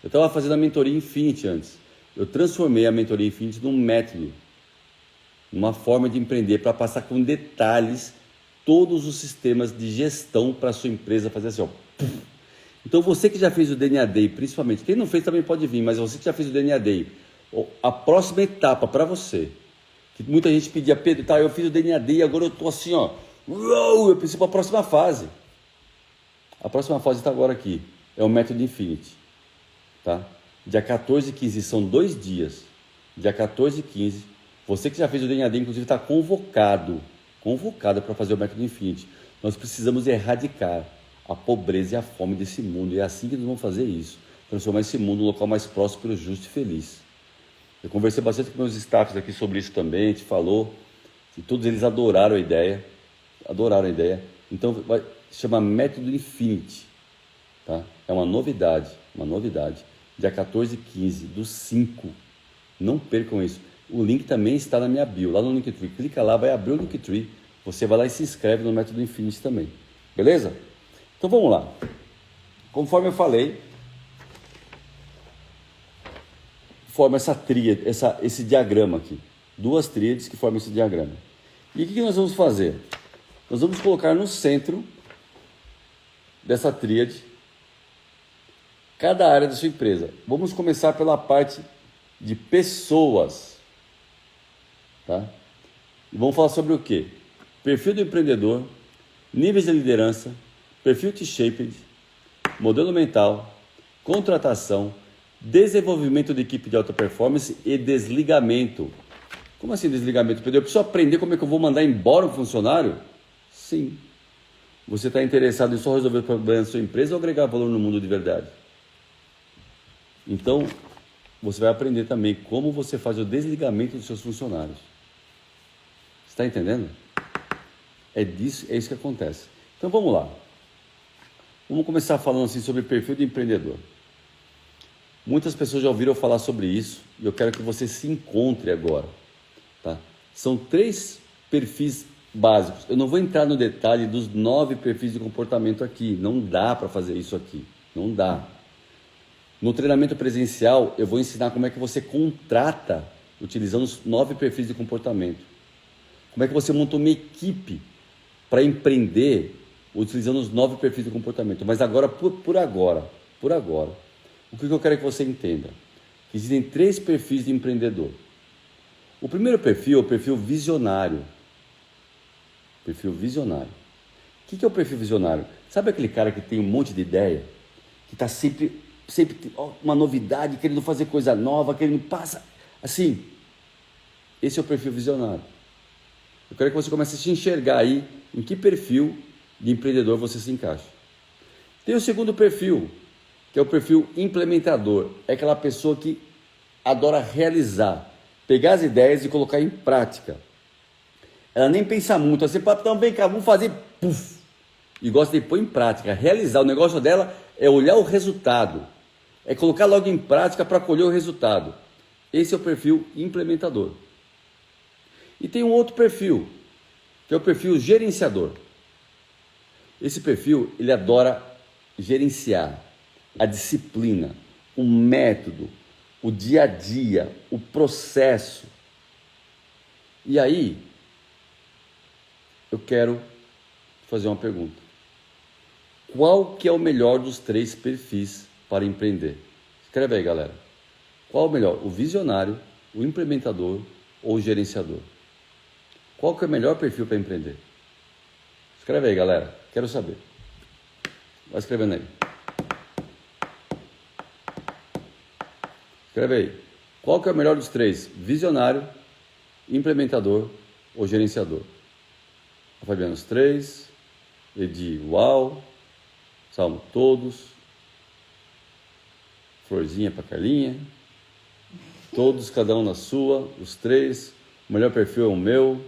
Eu estava fazendo a mentoria Infinity antes. Eu transformei a mentoria Infinity num método, uma forma de empreender para passar com detalhes todos os sistemas de gestão para a sua empresa fazer assim, ó. Então você que já fez o DNA Day, principalmente, quem não fez também pode vir, mas você que já fez o DNA Day, a próxima etapa para você, que muita gente pedia, Pedro, tá, eu fiz o DNA Day, agora eu tô assim, ó, uou, eu preciso para a próxima fase. A próxima fase está agora aqui, é o Método Infinity, tá? Dia 14 e 15, são 2 dias, dia 14 e 15, você que já fez o DNA Day, inclusive está convocado para fazer o Método Infinity. Nós precisamos erradicar a pobreza e a fome desse mundo, e é assim que nós vamos fazer isso, transformar esse mundo num local mais próspero, justo e feliz. Eu conversei bastante com meus staffs aqui sobre isso também, a gente falou, e todos eles adoraram a ideia, então vai chamar Método Infinity, tá? É uma novidade, dia 14 e 15 do 5, não percam isso. O link também está na minha bio, lá no Linktree. Clica lá, vai abrir o Linktree. Você vai lá e se inscreve no Método Infinity também. Beleza? Então vamos lá. Conforme eu falei, forma essa tríade, esse diagrama aqui. 2 tríades que formam esse diagrama. E o que nós vamos fazer? Nós vamos colocar no centro dessa tríade cada área da sua empresa. Vamos começar pela parte de pessoas. Tá? E vamos falar sobre o quê? Perfil do empreendedor, níveis de liderança, perfil T-shaped, modelo mental, contratação, desenvolvimento de equipe de alta performance e desligamento. Como assim desligamento? Eu preciso aprender como é que eu vou mandar embora um funcionário? Sim. Você está interessado em só resolver o problema da sua empresa ou agregar valor no mundo de verdade? Então, você vai aprender também como você faz o desligamento dos seus funcionários. Está entendendo? É isso que acontece. Então vamos lá. Vamos começar falando assim sobre o perfil do empreendedor. Muitas pessoas já ouviram falar sobre isso e eu quero que você se encontre agora. Tá? São 3 perfis básicos. Eu não vou entrar no detalhe dos 9 perfis de comportamento aqui. Não dá para fazer isso aqui. Não dá. No treinamento presencial, eu vou ensinar como é que você contrata utilizando os 9 perfis de comportamento. Como é que você monta uma equipe para empreender utilizando os 9 perfis de comportamento. Mas agora, por agora, o que eu quero que você entenda? Que existem 3 perfis de empreendedor. O primeiro perfil é o perfil visionário. Perfil visionário. O que é o perfil visionário? Sabe aquele cara que tem um monte de ideia? Que está sempre uma novidade, querendo fazer coisa nova, querendo passar. Assim, esse é o perfil visionário. Eu quero que você comece a se enxergar aí em que perfil de empreendedor você se encaixa. Tem o segundo perfil, que é o perfil implementador. É aquela pessoa que adora realizar, pegar as ideias e colocar em prática. Ela nem pensa muito, assim, então vem cá, vamos fazer, puf. e gosta de pôr em prática, realizar. O negócio dela é olhar o resultado, é colocar logo em prática para colher o resultado. Esse é o perfil implementador. E tem um outro perfil, que é o perfil gerenciador. Esse perfil, ele adora gerenciar a disciplina, o método, o dia a dia, o processo. E aí, eu quero fazer uma pergunta. Qual que é o melhor dos 3 perfis para empreender? Escreve aí, galera. Qual é o melhor? O visionário, o implementador ou o gerenciador? Qual que é o melhor perfil para empreender? Escreve aí, galera. Quero saber. Vai escrevendo aí. Escreve aí. Qual que é o melhor dos 3? Visionário, implementador ou gerenciador? A Fabiana, os 3. Edi, uau. Salmo, todos. Florzinha para Carlinha. Todos, cada um na sua. Os 3. O melhor perfil é o meu.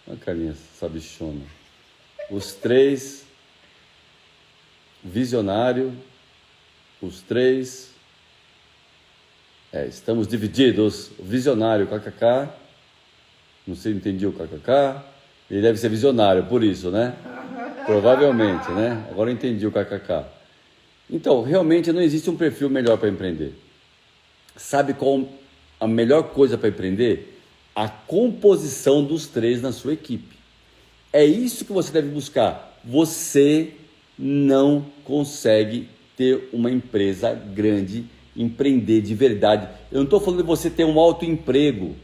Olha a Carlinha, sabichona. Os 3. Visionário. Os 3. Estamos divididos. O visionário, kkk. Não sei, entendi o kkk. Ele deve ser visionário, por isso, né? Provavelmente, né? Agora eu entendi o kkk. Então, realmente não existe um perfil melhor para empreender. Sabe qual a melhor coisa para empreender? A composição dos 3 na sua equipe. É isso que você deve buscar. Você não consegue ter uma empresa grande, empreender de verdade. Eu não estou falando de você ter um autoemprego.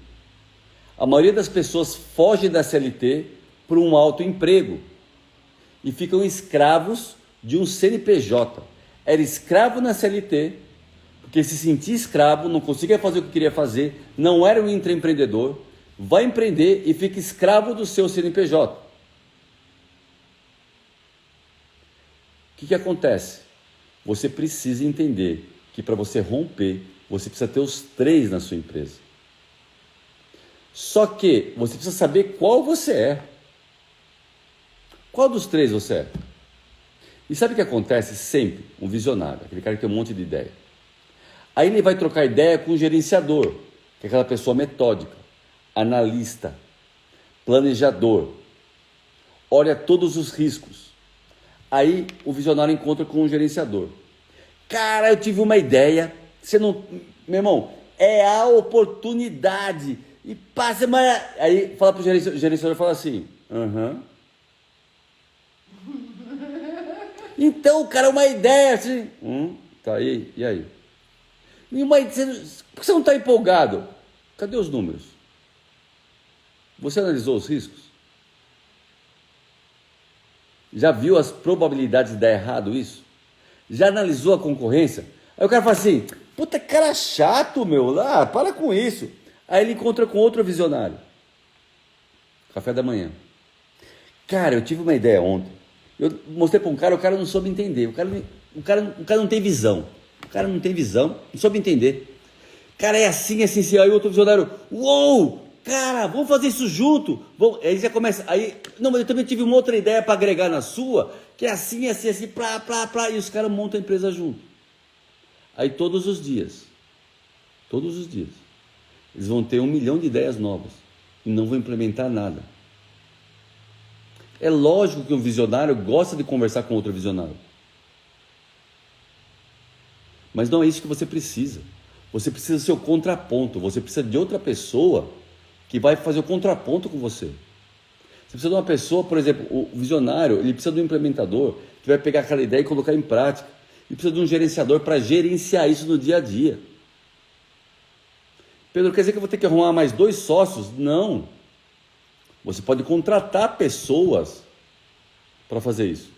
A maioria das pessoas foge da CLT por um autoemprego e ficam escravos de um CNPJ. Era escravo na CLT, porque se sentia escravo, não conseguia fazer o que queria fazer, não era um intraempreendedor, vai empreender e fica escravo do seu CNPJ. O que acontece? Você precisa entender que para você romper, você precisa ter os 3 na sua empresa. Só que você precisa saber qual você é. Qual dos 3 você é? E sabe o que acontece sempre? Um visionário, aquele cara que tem um monte de ideia. Aí ele vai trocar ideia com o gerenciador, que é aquela pessoa metódica, analista, planejador, olha todos os riscos. Aí o visionário encontra com o gerenciador. Cara, eu tive uma ideia, você não... Meu irmão, é a oportunidade. E passa, mas... Aí fala pro gerenciador, fala assim, Então, cara, uma ideia assim... Tá aí, e aí? Por que você não está empolgado? Cadê os números? Você analisou os riscos? Já viu as probabilidades de dar errado isso? Já analisou a concorrência? Aí o cara fala assim, puta cara chato, meu, lá, para com isso. Aí ele encontra com outro visionário. Café da manhã. Cara, eu tive uma ideia ontem. Eu mostrei para um cara, o cara não soube entender. O cara não tem visão. O cara não tem visão, não soube entender. Cara, é assim, assim, assim. Aí o outro visionário, uou, cara, vamos fazer isso junto. Aí já começa, não, mas eu também tive uma outra ideia para agregar na sua, que é assim, assim, assim, plá, e os caras montam a empresa junto. Aí todos os dias, eles vão ter 1 milhão de ideias novas e não vão implementar nada. É lógico que um visionário gosta de conversar com outro visionário. Mas não é isso que você precisa. Você precisa ser o contraponto. Você precisa de outra pessoa que vai fazer o contraponto com você. Você precisa de uma pessoa, por exemplo, o visionário, ele precisa de um implementador que vai pegar aquela ideia e colocar em prática. Ele precisa de um gerenciador para gerenciar isso no dia a dia. Pedro, quer dizer que eu vou ter que arrumar mais 2 sócios? Não. Você pode contratar pessoas para fazer isso.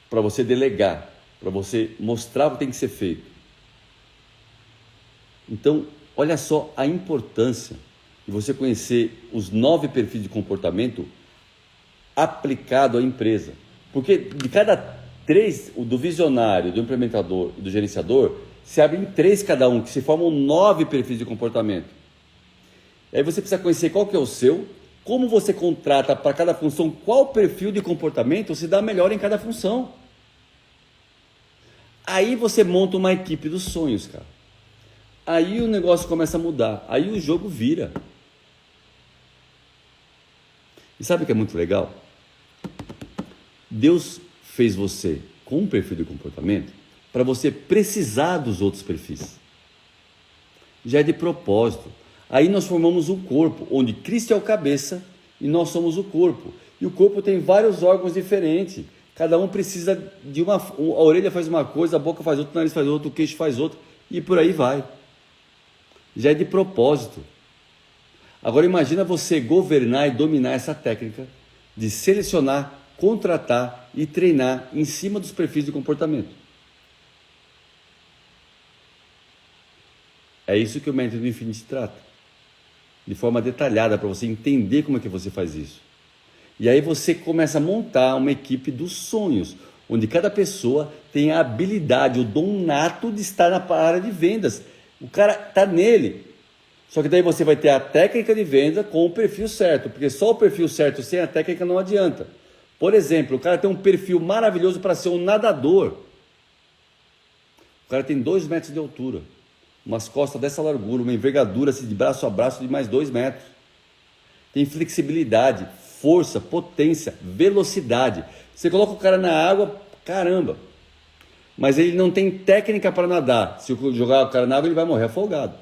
Para você delegar. Para você mostrar o que tem que ser feito. Então, olha só a importância de você conhecer os 9 perfis de comportamento aplicado à empresa. Porque de cada 3, o do visionário, do implementador e do gerenciador, se abrem 3 cada um, que se formam 9 perfis de comportamento. Aí você precisa conhecer qual que é o seu, como você contrata para cada função, qual perfil de comportamento se dá melhor em cada função. Aí você monta uma equipe dos sonhos, cara. Aí o negócio começa a mudar. Aí o jogo vira. E sabe o que é muito legal? Deus fez você com um perfil de comportamento para você precisar dos outros perfis. Já é de propósito. Aí nós formamos um corpo, onde Cristo é o cabeça e nós somos o corpo. E o corpo tem vários órgãos diferentes. Cada um precisa de uma... A orelha faz uma coisa, a boca faz outra, o nariz faz outra, o queixo faz outra. E por aí vai. Já é de propósito. Agora imagina você governar e dominar essa técnica de selecionar, contratar e treinar em cima dos perfis de comportamento. É isso que o Método Infinity trata. De forma detalhada, para você entender como é que você faz isso. E aí você começa a montar uma equipe dos sonhos, onde cada pessoa tem a habilidade, o dom nato de estar na área de vendas. O cara está nele. Só que daí você vai ter a técnica de venda com o perfil certo, porque só o perfil certo sem a técnica não adianta. Por exemplo, o cara tem um perfil maravilhoso para ser um nadador. O cara tem 2 metros de altura, umas costas dessa largura, uma envergadura assim, de braço a braço de mais 2 metros. Tem flexibilidade, força, potência, velocidade. Você coloca o cara na água, caramba. Mas ele não tem técnica para nadar. Se eu jogar o cara na água, ele vai morrer afogado.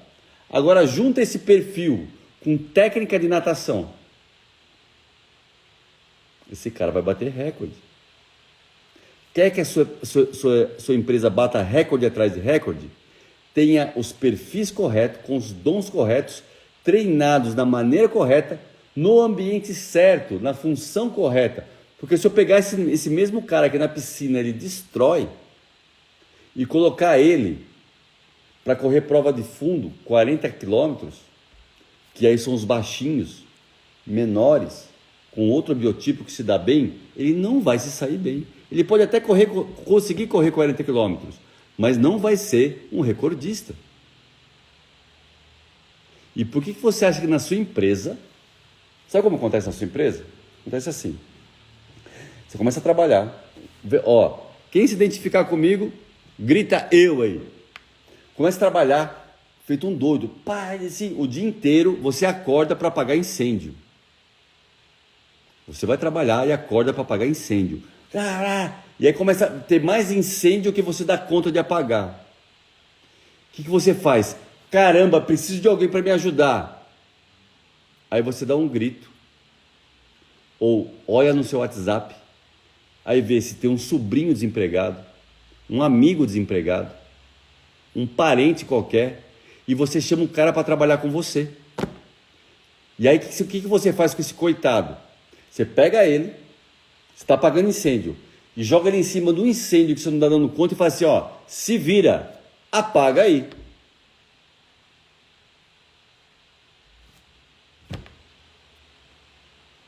Agora junta esse perfil com técnica de natação. Esse cara vai bater recorde. Quer que a sua empresa bata recorde atrás de recorde? Tenha os perfis corretos, com os dons corretos, treinados da maneira correta, no ambiente certo, na função correta. Porque se eu pegar esse mesmo cara que na piscina ele destrói e colocar ele para correr prova de fundo, 40 quilômetros, que aí são os baixinhos, menores, com outro biotipo que se dá bem, ele não vai se sair bem. Ele pode até conseguir correr 40 quilômetros, mas não vai ser um recordista. E por que você acha que na sua empresa... Sabe como acontece na sua empresa? Acontece assim. Você começa a trabalhar. Quem se identificar comigo, grita eu aí. Começa a trabalhar, feito um doido. Assim, o dia inteiro você acorda para apagar incêndio. Você vai trabalhar e acorda para apagar incêndio. E aí começa a ter mais incêndio que você dá conta de apagar. O que você faz? Caramba, preciso de alguém para me ajudar. Aí você dá um grito. Ou olha no seu WhatsApp. Aí vê se tem um sobrinho desempregado, um amigo desempregado, um parente qualquer, e você chama um cara para trabalhar com você. E aí o que você faz com esse coitado? Você pega ele, está apagando incêndio, e joga ele em cima do incêndio que você não está dando conta e fala assim, se vira, apaga aí.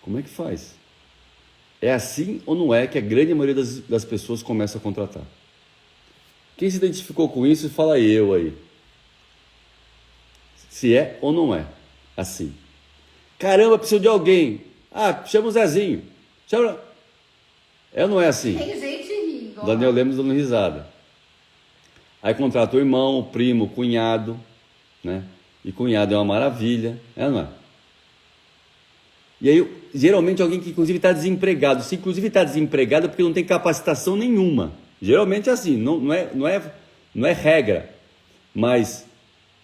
Como é que faz? É assim ou não é que a grande maioria das pessoas começa a contratar? Quem se identificou com isso, fala eu aí. Se é ou não é assim. Caramba, preciso de alguém. Chama o Zezinho. É ou não é assim? Tem gente rindo. Daniel Lemos dando risada. Aí contrata o irmão, o primo, o cunhado, né? E cunhado é uma maravilha, é ou não é? E aí, geralmente, alguém que inclusive está desempregado. Se inclusive está desempregado é porque não tem capacitação nenhuma. Geralmente é assim, não é regra. Mas,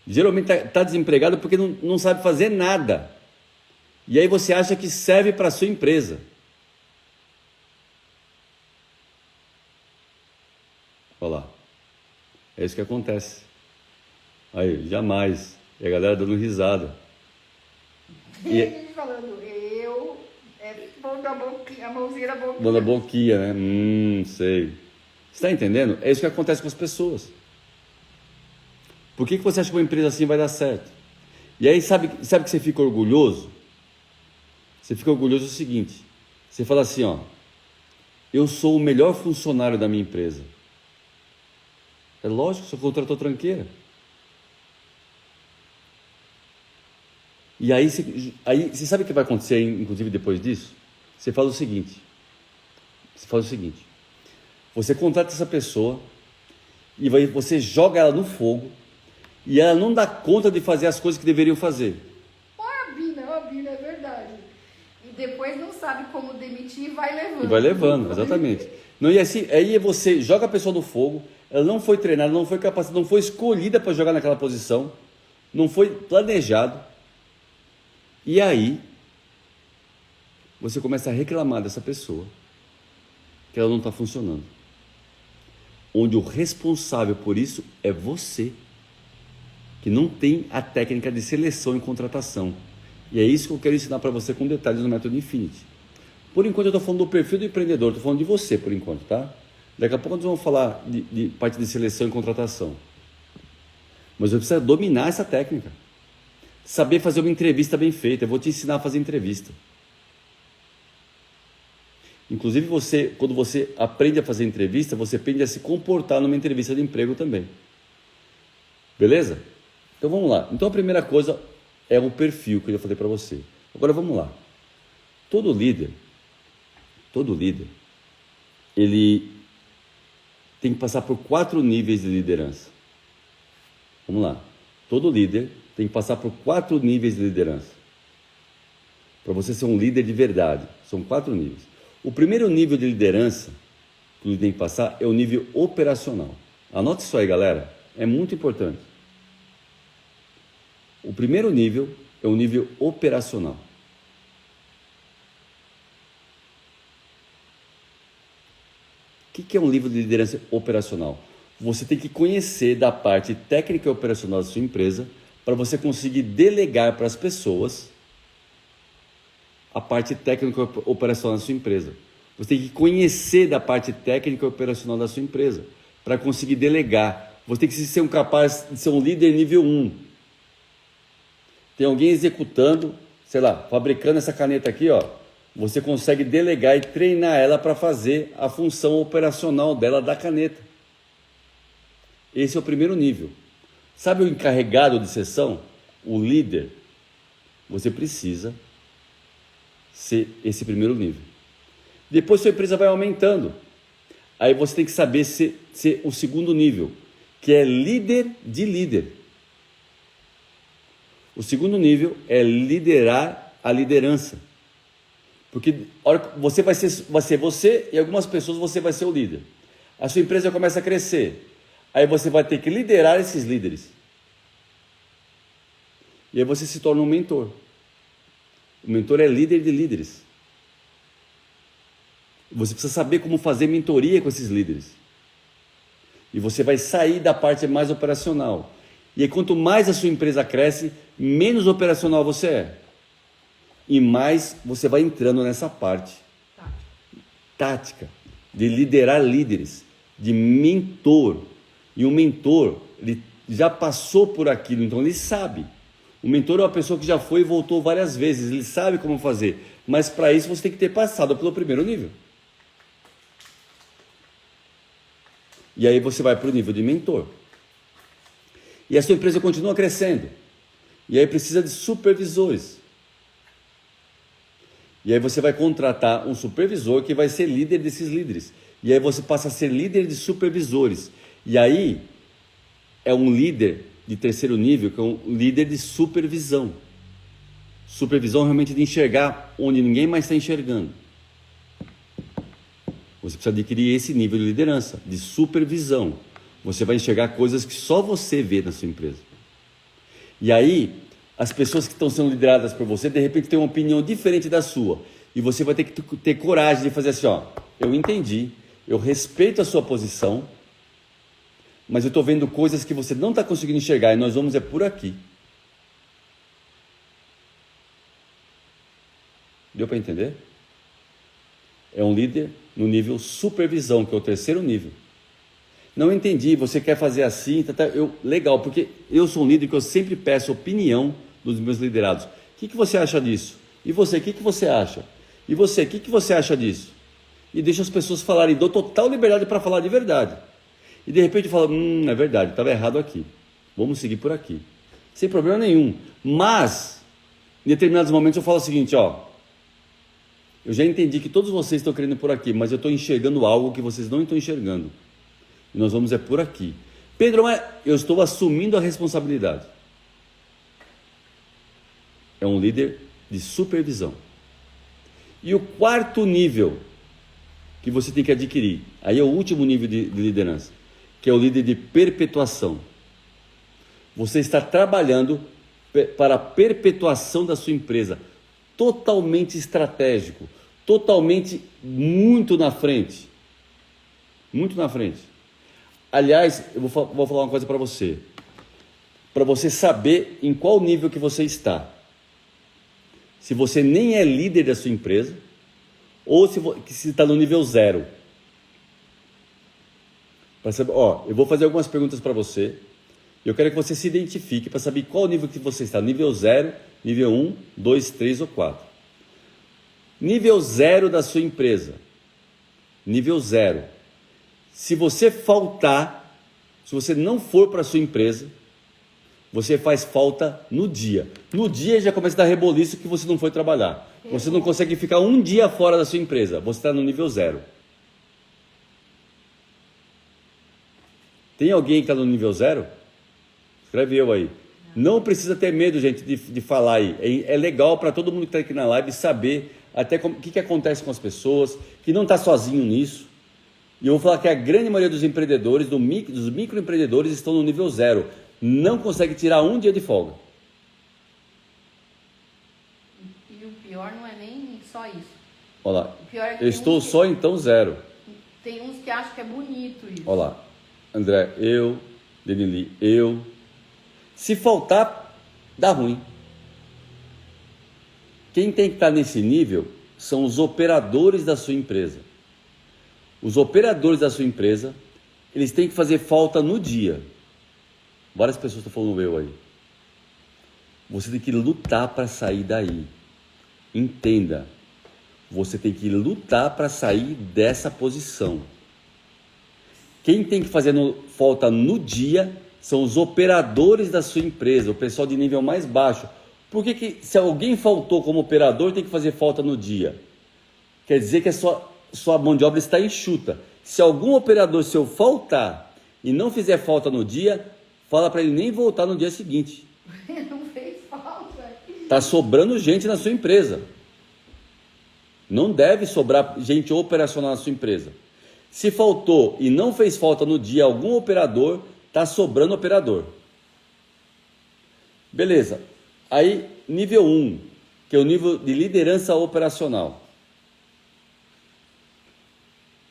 geralmente está desempregado porque não sabe fazer nada. E aí você acha que serve para a sua empresa. Olha lá. É isso que acontece. Aí, jamais. E a galera dando risada. E falando, a mãozinha na boquinha. Dando a boquinha, né? Sei. Você está entendendo? É isso que acontece com as pessoas. Por que você acha que uma empresa assim vai dar certo? E aí, sabe que você fica orgulhoso? Você fica orgulhoso do seguinte. Você fala assim, eu sou o melhor funcionário da minha empresa. É lógico, você contratou tranqueira. E aí você sabe o que vai acontecer, inclusive, depois disso? Você faz o seguinte. Você contrata essa pessoa e você joga ela no fogo e ela não dá conta de fazer as coisas que deveriam fazer. Bina, é verdade. E depois não sabe como demitir e vai levando. E vai levando, exatamente. Não, e assim, aí você joga a pessoa no fogo, ela não foi treinada, não foi capacitada, não foi escolhida para jogar naquela posição, não foi planejado. E aí, você começa a reclamar dessa pessoa, que ela não está funcionando. Onde o responsável por isso é você, que não tem a técnica de seleção e contratação. E é isso que eu quero ensinar para você com detalhes no Método Infinity. Por enquanto eu estou falando do perfil do empreendedor, estou falando de você por enquanto, tá? Daqui a pouco nós vamos falar de parte de seleção e contratação. Mas eu preciso dominar essa técnica. Saber fazer uma entrevista bem feita. Eu vou te ensinar a fazer entrevista. Inclusive quando você aprende a fazer entrevista, você aprende a se comportar numa entrevista de emprego também. Beleza? Então vamos lá. Então a primeira coisa é o perfil que eu já falei para você. Agora vamos lá. Todo líder, ele tem que passar por 4 níveis de liderança. Vamos lá. Todo líder tem que passar por 4 níveis de liderança. Para você ser um líder de verdade, são 4 níveis. O primeiro nível de liderança que ele tem que passar é o nível operacional. Anote isso aí, galera. É muito importante. O primeiro nível é o nível operacional. O que é um nível de liderança operacional? Você tem que conhecer da parte técnica e operacional da sua empresa para você conseguir delegar para as pessoas a parte técnica e operacional da sua empresa. Você tem que conhecer da parte técnica e operacional da sua empresa para conseguir delegar. Você tem que ser capaz de ser um líder nível 1. Tem alguém executando, sei lá, fabricando essa caneta aqui, ó. Você consegue delegar e treinar ela para fazer a função operacional dela da caneta. Esse é o primeiro nível. Sabe o encarregado de sessão? O líder. Você precisa ser esse primeiro nível. Depois sua empresa vai aumentando. Aí você tem que saber ser o segundo nível, que é líder de líder. O segundo nível é liderar a liderança. Porque você vai ser você e algumas pessoas você vai ser o líder. A sua empresa começa a crescer. Aí você vai ter que liderar esses líderes. E aí você se torna um mentor. O mentor é líder de líderes. Você precisa saber como fazer mentoria com esses líderes. E você vai sair da parte mais operacional. E aí, quanto mais a sua empresa cresce, menos operacional você é. E mais você vai entrando nessa parte tática de liderar líderes, de mentor. E o mentor, ele já passou por aquilo, então ele sabe. O mentor é uma pessoa que já foi e voltou várias vezes, ele sabe como fazer. Mas para isso você tem que ter passado pelo primeiro nível. E aí você vai para o nível de mentor. E a sua empresa continua crescendo. E aí precisa de supervisores. E aí você vai contratar um supervisor que vai ser líder desses líderes. E aí você passa a ser líder de supervisores. E aí é um líder de terceiro nível, que é um líder de supervisão. Supervisão realmente de enxergar onde ninguém mais está enxergando. Você precisa adquirir esse nível de liderança, de supervisão. Você vai enxergar coisas que só você vê na sua empresa. E aí, as pessoas que estão sendo lideradas por você, de repente têm uma opinião diferente da sua. E você vai ter que ter coragem de fazer assim, ó, eu entendi, eu respeito a sua posição, mas eu estou vendo coisas que você não está conseguindo enxergar e nós vamos por aqui. Deu para entender? É um líder no nível supervisão, que é o terceiro nível. Não entendi, você quer fazer assim, legal, porque eu sou um líder que eu sempre peço opinião dos meus liderados. O que você acha disso? E você, o que você acha? E você, o que você acha disso? E deixa as pessoas falarem, dou total liberdade para falar de verdade. E de repente fala, é verdade, estava errado aqui. Vamos seguir por aqui. Sem problema nenhum. Mas, Em determinados momentos eu falo o seguinte, ó, eu já entendi que todos vocês estão querendo por aqui, mas eu estou enxergando algo que vocês não estão enxergando. E nós vamos por aqui. Pedro, mas eu estou assumindo a responsabilidade. É um líder de supervisão. E o quarto nível que você tem que adquirir, aí é o último nível de liderança, que é o líder de perpetuação. Você está trabalhando para a perpetuação da sua empresa, totalmente estratégico, totalmente muito na frente. Muito na frente. Aliás, eu vou falar uma coisa para você saber em qual nível que você está. Se você nem é líder da sua empresa, ou se está no nível 0. Para saber, eu vou fazer algumas perguntas para você. Eu quero que você se identifique para saber qual nível que você está. Nível 0, nível 1, 2, 3 ou 4. Nível 0 da sua empresa. Nível 0. Se você faltar, se você não for para a sua empresa, você faz falta no dia. No dia já começa a dar reboliço que você não foi trabalhar. Você não consegue ficar um dia fora da sua empresa. Você está no nível 0. Tem alguém que está no nível 0? Escreve eu aí. Não precisa ter medo, gente, de falar aí. É legal para todo mundo que está aqui na live saber até o que acontece com as pessoas, que não está sozinho nisso. E eu vou falar que a grande maioria dos empreendedores, dos microempreendedores, estão no nível 0. Não consegue tirar um dia de folga. E o pior não é nem só isso. Olha lá. O pior é que eu estou só então 0. Tem uns que acham que é bonito isso. Olha lá. André, eu. Denili, eu. Se faltar, dá ruim. Quem tem que estar nesse nível são os operadores da sua empresa. Os operadores da sua empresa, eles têm que fazer falta no dia. Várias pessoas estão falando eu aí. Você tem que lutar para sair daí. Entenda. Você tem que lutar para sair dessa posição. Quem tem que fazer falta no dia são os operadores da sua empresa, o pessoal de nível mais baixo. Por que se alguém faltou como operador, tem que fazer falta no dia? Quer dizer que a sua mão de obra está enxuta. Se algum operador seu faltar e não fizer falta no dia, fala para ele nem voltar no dia seguinte. Não fez falta. Está sobrando gente na sua empresa. Não deve sobrar gente operacional na sua empresa. Se faltou e não fez falta no dia algum operador, está sobrando operador. Beleza. Aí, nível 1, que é o nível de liderança operacional.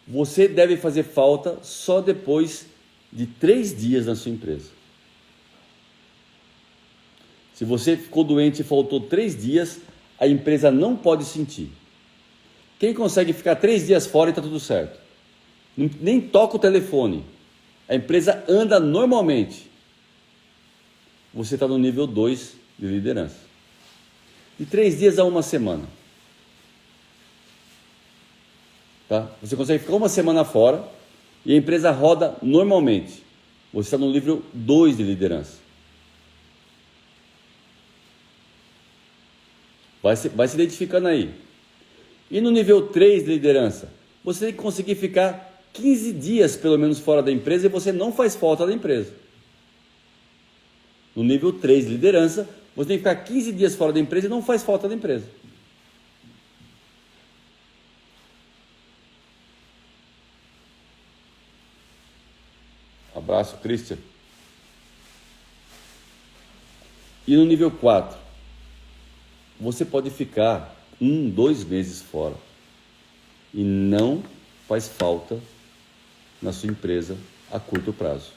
Você deve fazer falta só depois de 3 dias na sua empresa. Se você ficou doente e faltou 3 dias, a empresa não pode sentir. Quem consegue ficar 3 dias fora e está tudo certo? Nem toca o telefone. A empresa anda normalmente. Você está no nível 2 de liderança. De 3 dias a 1 semana. Tá? Você consegue ficar 1 semana fora e a empresa roda normalmente. Você está no nível 2 de liderança. Vai se identificando aí. E no nível 3 de liderança, você tem que conseguir ficar 15 dias pelo menos fora da empresa e você não faz falta da empresa. No nível 3 de liderança, você tem que ficar 15 dias fora da empresa e não faz falta da empresa. Abraço, Christian. E no nível 4, você pode ficar 1, 2 meses fora e não faz falta na sua empresa a curto prazo.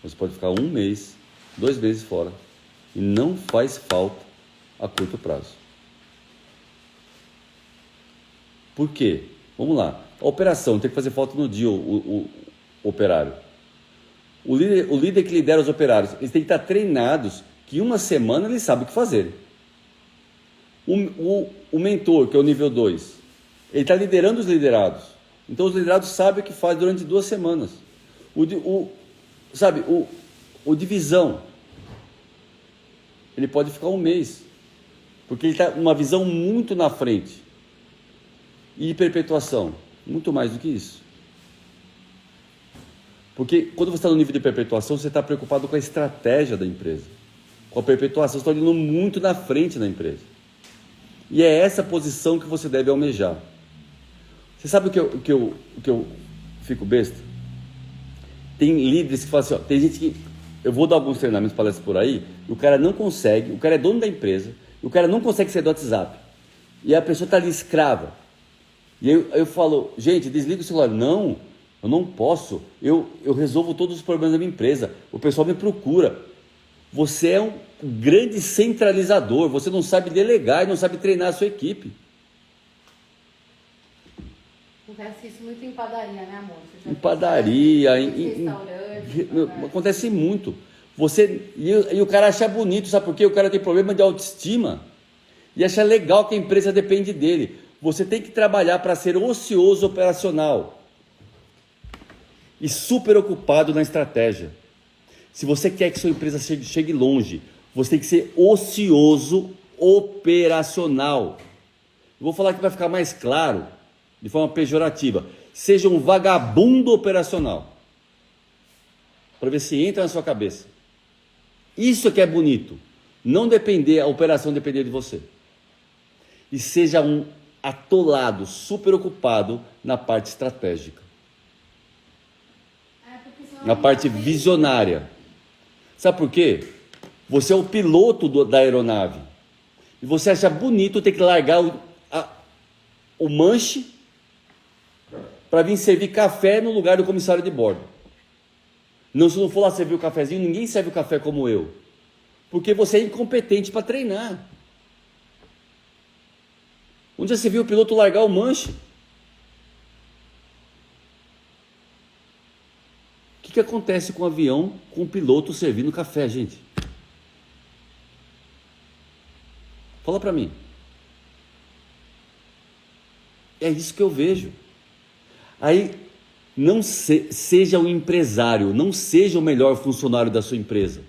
Você pode ficar 1 mês, 2 meses fora e não faz falta a curto prazo. Por quê? Vamos lá. A operação tem que fazer falta no dia, o operário. O líder que lidera os operários, eles têm que estar treinados que 1 semana eles sabem o que fazer. O mentor, que é o nível 2, ele está liderando os liderados. Então os liderados sabem o que faz durante 2 semanas. O divisão, ele pode ficar 1 mês. Porque ele está uma visão muito na frente. E de perpetuação, muito mais do que isso. Porque quando você está no nível de perpetuação, você está preocupado com a estratégia da empresa. Com a perpetuação, você está olhando muito na frente da empresa. E é essa posição que você deve almejar. Você sabe o que eu fico besta? Tem líderes que falam assim, ó, tem gente que... Eu vou dar alguns treinamentos, palestras por aí, e o cara não consegue, o cara é dono da empresa, e o cara não consegue sair do WhatsApp. E a pessoa está ali escrava. E eu falo, gente, desliga o celular. Não, eu não posso. Eu resolvo todos os problemas da minha empresa. O pessoal me procura. Você é um grande centralizador. Você não sabe delegar e não sabe treinar a sua equipe. Acontece isso muito em padaria, né, amor? Em padaria, em restaurante. Acontece muito. E o cara acha bonito, sabe por quê? O cara tem problema de autoestima e acha legal que a empresa depende dele. Você tem que trabalhar para ser ocioso operacional e super ocupado na estratégia. Se você quer que sua empresa chegue longe, você tem que ser ocioso operacional. Eu vou falar que vai ficar mais claro, de forma pejorativa. Seja um vagabundo operacional. Para ver se entra na sua cabeça. Isso é que é bonito. Não depender, a operação depender de você. E seja um atolado, super ocupado na parte estratégica. Na parte visionária. Sabe por quê? Você é o piloto da aeronave. E você acha bonito ter que largar o manche para vir servir café no lugar do comissário de bordo. Não, se não for lá servir o cafezinho, ninguém serve o café como eu. Porque você é incompetente para treinar. Onde já se viu o piloto largar o manche? O que acontece com o avião, com o piloto servindo café, gente? Fala para mim. É isso que eu vejo. Aí, não seja um empresário, não seja o melhor funcionário da sua empresa.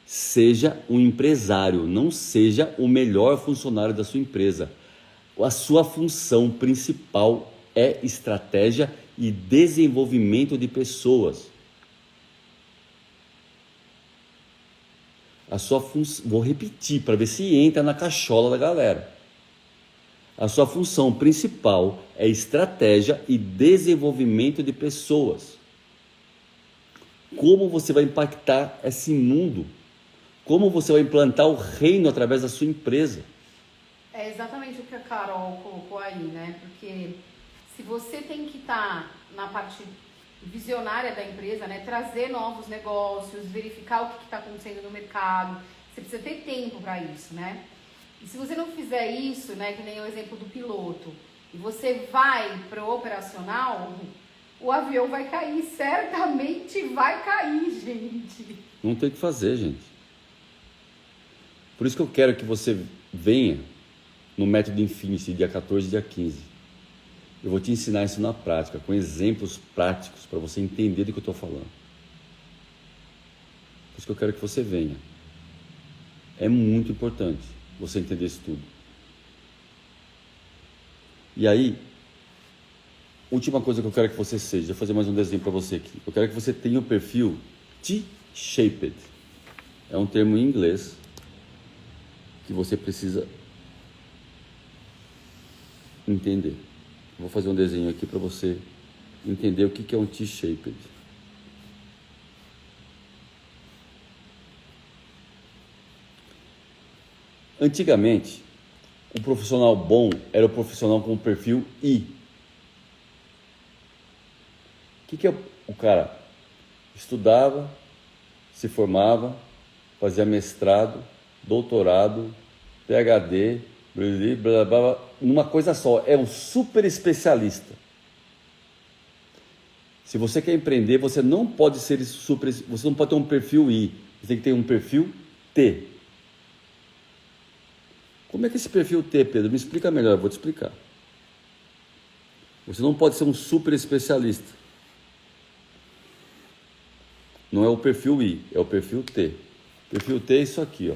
Seja um empresário, não seja o melhor funcionário da sua empresa. A sua função principal é estratégia e desenvolvimento de pessoas. Vou repetir para ver se entra na cachola da galera. A sua função principal é estratégia e desenvolvimento de pessoas. Como você vai impactar esse mundo? Como você vai implantar o reino através da sua empresa? É exatamente o que a Carol colocou aí, né? Porque se você tem que estar na parte visionária da empresa, né? Trazer novos negócios, verificar o que está acontecendo no mercado, você precisa ter tempo para isso, né? E se você não fizer isso, né? Que nem o exemplo do piloto, e você vai para o operacional, o avião vai cair, certamente vai cair, gente. Não tem o que fazer, gente. Por isso que eu quero que você venha no Método Infinity, dia 14 e dia 15. Eu vou te ensinar isso na prática, com exemplos práticos, para você entender do que eu estou falando. Por isso que eu quero que você venha. É muito importante você entender isso tudo. E aí, última coisa que eu quero que você seja, vou fazer mais um desenho para você aqui. Eu quero que você tenha o perfil T-shaped. É um termo em inglês que você precisa entender. Vou fazer um desenho aqui para você entender o que é um T-shaped. Antigamente, o profissional bom era o profissional com o perfil I. O que é o cara? Estudava, se formava, fazia mestrado, doutorado, PhD, blá, blá, blá, numa coisa só. É um super especialista. Se você quer empreender, você não pode ser você não pode ter um perfil I, você tem que ter um perfil T. Como é que é esse perfil T, Pedro? Me explica melhor, eu vou te explicar. Você não pode ser um super especialista. Não é o perfil I, é o perfil T. Perfil T é isso aqui, ó.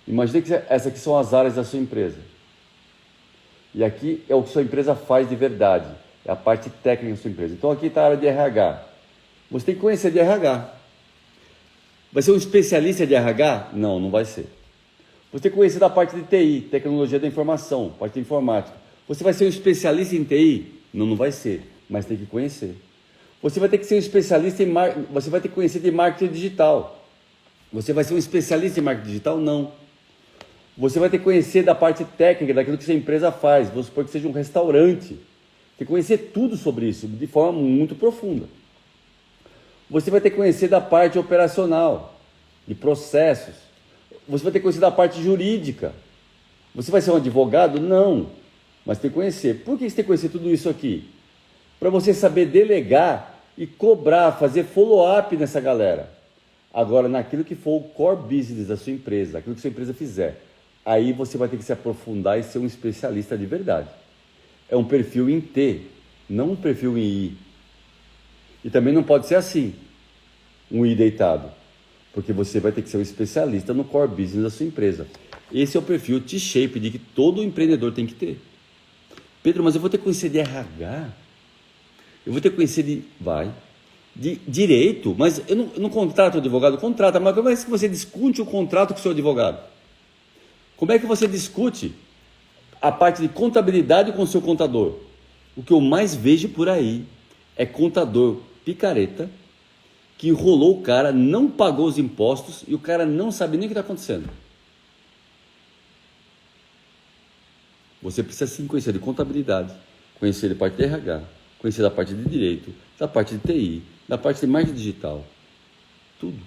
Imagine que essas aqui são as áreas da sua empresa. E aqui é o que sua empresa faz de verdade. É a parte técnica da sua empresa. Então aqui está a área de RH. Você tem que conhecer de RH. Vai ser um especialista de RH? Não, não vai ser. Você tem que conhecer da parte de TI, tecnologia da informação, parte de informática. Você vai ser um especialista em TI? Não, não vai ser, mas tem que conhecer. Você vai ter que ser um especialista em você vai ter que conhecer de marketing digital. Você vai ser um especialista em marketing digital? Não. Você vai ter que conhecer da parte técnica, daquilo que sua empresa faz. Vamos supor que seja um restaurante. Tem que conhecer tudo sobre isso, de forma muito profunda. Você vai ter que conhecer da parte operacional, de processos. Você vai ter que conhecer da parte jurídica. Você vai ser um advogado? Não. Mas tem que conhecer. Por que você tem que conhecer tudo isso aqui? Para você saber delegar e cobrar, fazer follow-up nessa galera. Agora, naquilo que for o core business da sua empresa, aquilo que sua empresa fizer, aí você vai ter que se aprofundar e ser um especialista de verdade. É um perfil em T, não um perfil em I. E também não pode ser assim, um I deitado, porque você vai ter que ser um especialista no core business da sua empresa. Esse é o perfil T-shape de que todo empreendedor tem que ter. Pedro, mas eu vou ter que conhecer de RH? Eu vou ter que conhecer de direito? Mas eu não contrato o advogado? Contrata, mas como é que você discute o contrato com o seu advogado? Como é que você discute a parte de contabilidade com o seu contador? O que eu mais vejo por aí é contador picareta que enrolou o cara, não pagou os impostos e o cara não sabe nem o que está acontecendo. Você precisa sim conhecer de contabilidade, conhecer de parte de RH, conhecer da parte de direito, da parte de TI, da parte de marketing digital, tudo.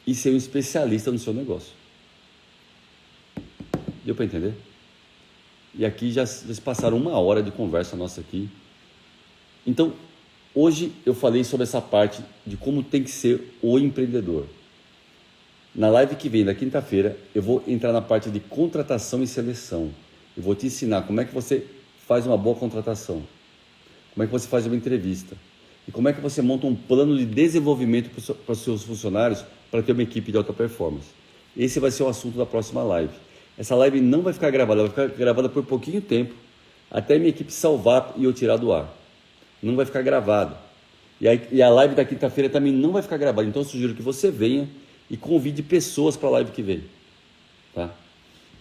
E ser um especialista no seu negócio. Deu para entender? E aqui já se passaram 1 hora de conversa nossa aqui. Então, hoje eu falei sobre essa parte de como tem que ser o empreendedor. Na live que vem, na quinta-feira, eu vou entrar na parte de contratação e seleção. Eu vou te ensinar como é que você faz uma boa contratação, como é que você faz uma entrevista e como é que você monta um plano de desenvolvimento para os seus funcionários para ter uma equipe de alta performance. Esse vai ser o assunto da próxima live. Essa live não vai ficar gravada, vai ficar gravada por pouquinho tempo, até minha equipe salvar e eu tirar do ar. Não vai ficar gravado. E a live da quinta-feira também não vai ficar gravada. Então eu sugiro que você venha e convide pessoas para a live que vem. Tá?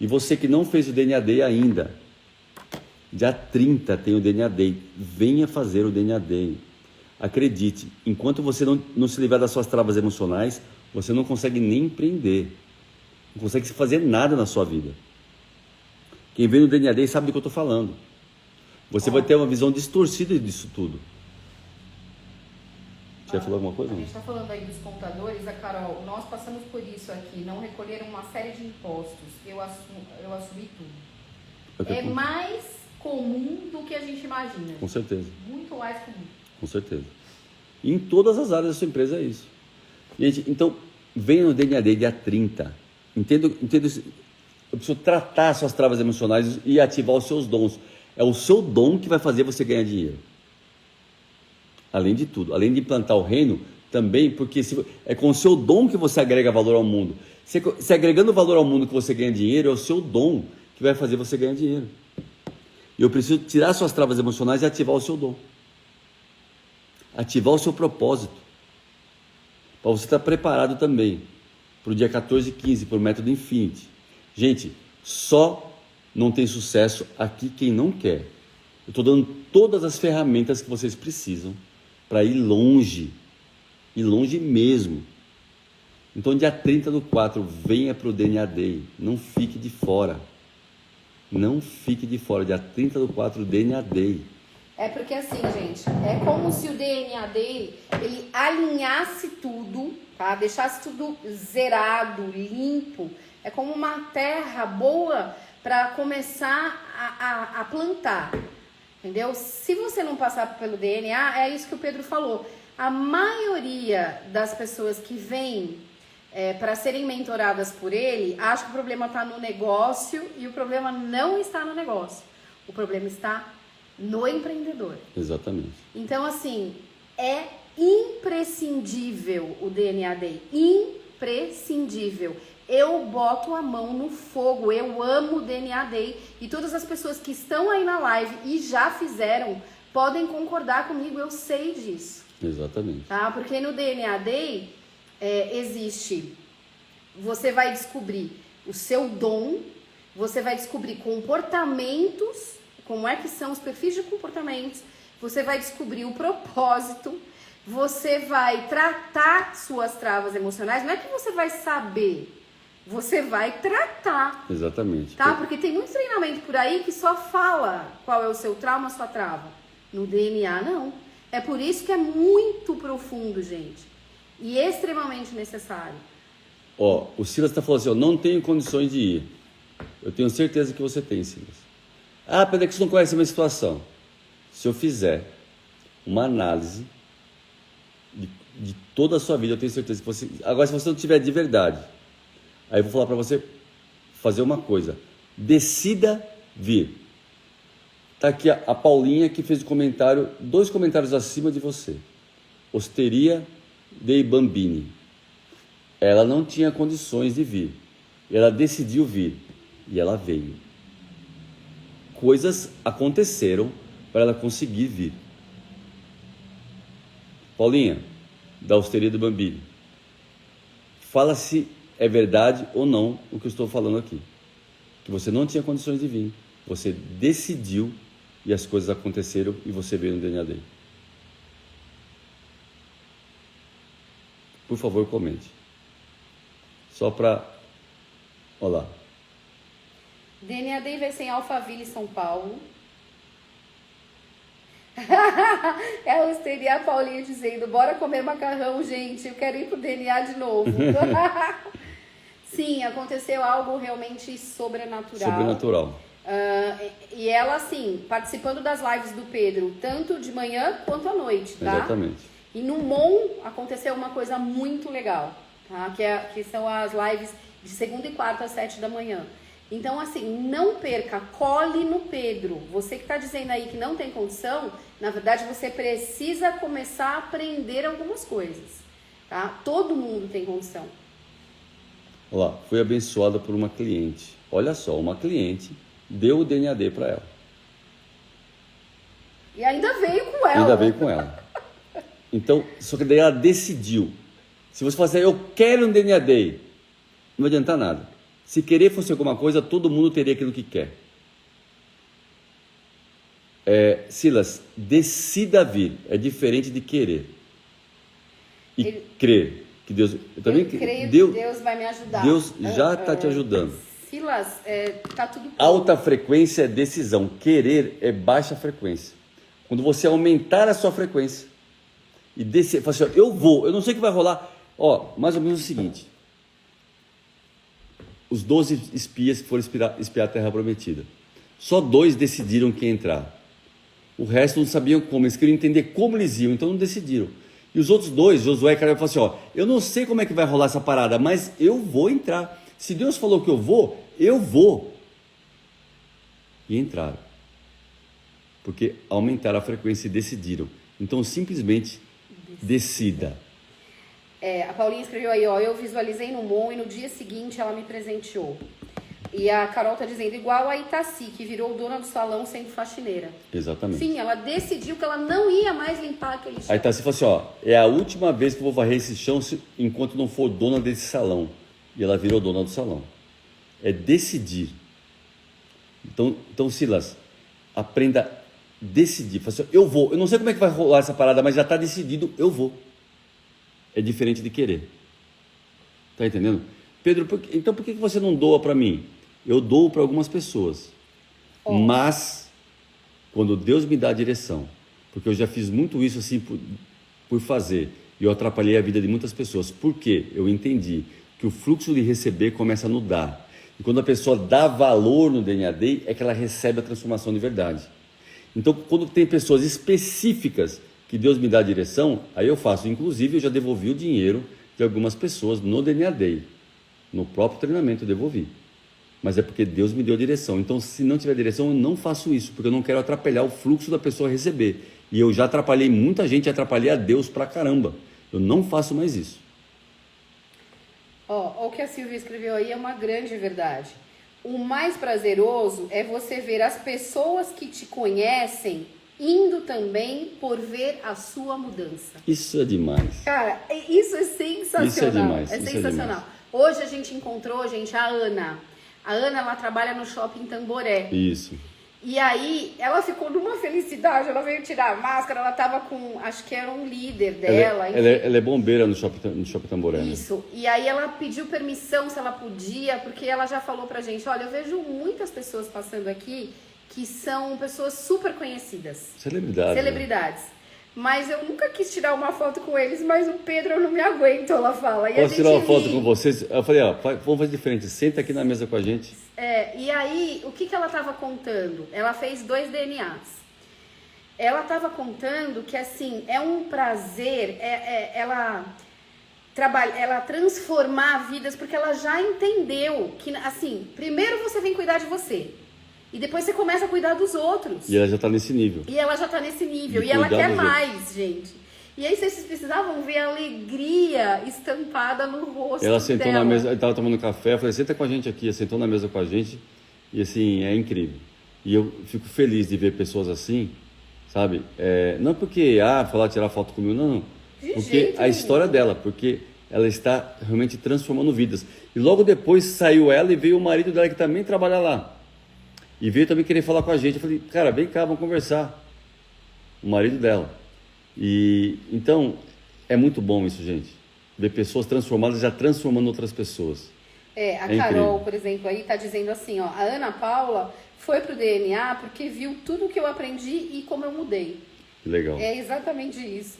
E você que não fez o DNA Day ainda, dia 30 tem o DNA Day. Venha fazer o DNA Day. Acredite, enquanto você não se livrar das suas travas emocionais, você não consegue nem empreender. Não consegue fazer nada na sua vida. Quem vem no DNA Day sabe do que eu estou falando. Você vai ter uma visão distorcida disso tudo. Você ia falar alguma coisa? A gente está falando aí dos contadores, a Carol, nós passamos por isso aqui, não recolheram uma série de impostos, eu assumi tudo. É mais comum do que a gente imagina. Com certeza. Muito mais comum. Com certeza. E em todas as áreas da sua empresa é isso. Gente, então, venha no DNA Day dia 30. Entenda, eu preciso tratar as suas travas emocionais e ativar os seus dons. É o seu dom que vai fazer você ganhar dinheiro. Além de tudo, além de implantar o reino, também, porque é com o seu dom que você agrega valor ao mundo. Se agregando valor ao mundo que você ganha dinheiro, é o seu dom que vai fazer você ganhar dinheiro. E eu preciso tirar suas travas emocionais e ativar o seu dom. Ativar o seu propósito. Para você estar preparado também para o dia 14 e 15, para o método Infinity. Gente, só não tem sucesso aqui quem não quer. Eu estou dando todas as ferramentas que vocês precisam para ir longe mesmo. Então, dia 30/4, venha para o DNA Day, não fique de fora. Não fique de fora, dia 30/4, DNA Day. É porque assim, gente, é como se o DNA Day, ele alinhasse tudo, tá? Deixasse tudo zerado, limpo. É como uma terra boa para começar a plantar. Entendeu? Se você não passar pelo DNA, é isso que o Pedro falou. A maioria das pessoas que vêm para serem mentoradas por ele, acha que o problema está no negócio e o problema não está no negócio. O problema está no empreendedor. Exatamente. Então, assim, é imprescindível o DNA Day. Imprescindível. Eu boto a mão no fogo, eu amo o DNA Day. E todas as pessoas que estão aí na live e já fizeram, podem concordar comigo, eu sei disso. Exatamente. Tá? Porque no DNA Day existe, você vai descobrir o seu dom, você vai descobrir comportamentos, como é que são os perfis de comportamentos, você vai descobrir o propósito, você vai tratar suas travas emocionais, não é que você vai saber, você vai tratar. Exatamente. Tá? Porque tem muito treinamento por aí que só fala qual é o seu trauma, a sua trava. No DNA, não. É por isso que é muito profundo, gente. E extremamente necessário. Ó, o Silas está falando assim, ó, não tenho condições de ir. Eu tenho certeza que você tem, Silas. Ah, Pedro, é que você não conhece a minha situação. Se eu fizer uma análise de toda a sua vida, eu tenho certeza que você... Agora, se você não tiver de verdade, aí eu vou falar para você fazer uma coisa. Decida vir. Tá aqui a Paulinha que fez o comentário, 2 comentários acima de você. Osteria dei Bambini. Ela não tinha condições de vir. Ela decidiu vir. E ela veio. Coisas aconteceram para ela conseguir vir. Paulinha, da Osteria do Bambini. Fala se é verdade ou não o que eu estou falando aqui. Que você não tinha condições de vir. Você decidiu e as coisas aconteceram e você veio no DNA Day. Por favor, comente. Só para... Olha lá. DNA Day vai ser em Alphaville, São Paulo. É a Osteria, a Paulinha dizendo, bora comer macarrão, gente, eu quero ir pro DNA de novo. Sim, aconteceu algo realmente sobrenatural. Sobrenatural. E ela, assim, participando das lives do Pedro, tanto de manhã quanto à noite, tá? Exatamente. E no MON aconteceu uma coisa muito legal, tá? Que são as lives de segunda e quarta às 7 da manhã. Então, assim, não perca, cole no Pedro. Você que está dizendo aí que não tem condição, na verdade você precisa começar a aprender algumas coisas, tá? Todo mundo tem condição. Olha lá, fui abençoada por uma cliente. Olha só, uma cliente deu o DNA Day para ela. E ainda veio com ela. Ainda veio com ela. Então, só que daí ela decidiu. Se você falar assim, eu quero um DNA Day, não vai adiantar nada. Se querer fosse alguma coisa, todo mundo teria aquilo que quer. Silas, decida vir. É diferente de querer. E crer. Que Deus, eu também creio que Deus vai me ajudar. Deus já está te ajudando. Silas, tá tudo pronto. Alta frequência é decisão. Querer é baixa frequência. Quando você aumentar a sua frequência e descer, fala assim, ó, eu vou, eu não sei o que vai rolar. Ó, mais ou menos o seguinte. Os 12 espias que foram espiar a Terra Prometida. Só 2 decidiram que ia entrar. O resto não sabiam como, eles queriam entender como eles iam, então não decidiram. E os outros 2, Josué e Caleb, falaram assim, ó, eu não sei como é que vai rolar essa parada, mas eu vou entrar. Se Deus falou que eu vou, eu vou. E entraram. Porque aumentaram a frequência e decidiram. Então, simplesmente, decida. A Paulinha escreveu aí, ó, eu visualizei no MON e no dia seguinte ela me presenteou. E a Carol tá dizendo, igual a Itaci, que virou dona do salão sendo faxineira. Exatamente. Sim, ela decidiu que ela não ia mais limpar aquele chão. A Itaci falou assim, ó, é a última vez que eu vou varrer esse chão enquanto não for dona desse salão. E ela virou dona do salão. É decidir. Então Silas, aprenda a decidir. Fala assim, eu vou. Eu não sei como é que vai rolar essa parada, mas já está decidido, eu vou. É diferente de querer. Tá entendendo? Pedro, então por que você não doa para mim? Eu dou para algumas pessoas. Mas, quando Deus me dá a direção, porque eu já fiz muito isso assim por fazer, e eu atrapalhei a vida de muitas pessoas. Por quê? Eu entendi que o fluxo de receber começa no dar. E quando a pessoa dá valor no DNA Day, é que ela recebe a transformação de verdade. Então, quando tem pessoas específicas que Deus me dá a direção, aí eu faço. Inclusive, eu já devolvi o dinheiro de algumas pessoas no DNA Day. No próprio treinamento eu devolvi. mas é porque Deus me deu direção. Então, se não tiver direção, eu não faço isso, porque eu não quero atrapalhar o fluxo da pessoa receber. E eu já atrapalhei muita gente, atrapalhei a Deus pra caramba. Eu não faço mais isso. Ó, o que a Silvia escreveu aí é uma grande verdade. O mais prazeroso é você ver as pessoas que te conhecem indo também por ver a sua mudança. Isso é demais. Cara, isso é sensacional. Isso é demais. É isso sensacional. É Hoje a gente encontrou, gente, a Ana. A Ana, ela trabalha no Shopping Tamboré. Isso. E aí, ela ficou numa felicidade, ela veio tirar a máscara, ela tava com, acho que era um líder dela. Ela é bombeira no Shopping Tamboré. Né? Isso, e aí ela pediu permissão se ela podia, porque ela já falou pra gente, olha, eu vejo muitas pessoas passando aqui que são pessoas super conhecidas. Celebridades. Né? Mas eu nunca quis tirar uma foto com eles, mas o Pedro eu não me aguento, ela fala. E posso tirar uma foto com vocês? Eu falei, ó, vamos fazer diferente, senta aqui na mesa com a gente. E aí, o que ela estava contando? Ela fez 2 DNAs. Ela estava contando que, assim, é um prazer, ela transformar vidas, porque ela já entendeu que, assim, primeiro você vem cuidar de você. E depois você começa a cuidar dos outros. E ela já tá nesse nível. E ela quer mais, gente. E aí vocês precisavam ver a alegria estampada no rosto dela. Ela sentou na mesa, ela tava tomando café, eu falei, senta com a gente aqui. Ela sentou na mesa com a gente e assim, é incrível. E eu fico feliz de ver pessoas assim, sabe? Não porque, falar, tirar foto comigo, não. Porque a história dela, porque ela está realmente transformando vidas. E logo depois saiu ela e veio o marido dela que também trabalha lá. E veio também querer falar com a gente. Eu falei, cara, vem cá, vamos conversar. O marido dela. E então, é muito bom isso, gente. Ver pessoas transformadas já transformando outras pessoas. A Carol, por exemplo, aí tá dizendo assim, ó, a Ana Paula foi pro DNA porque viu tudo que eu aprendi e como eu mudei. Legal. É exatamente isso.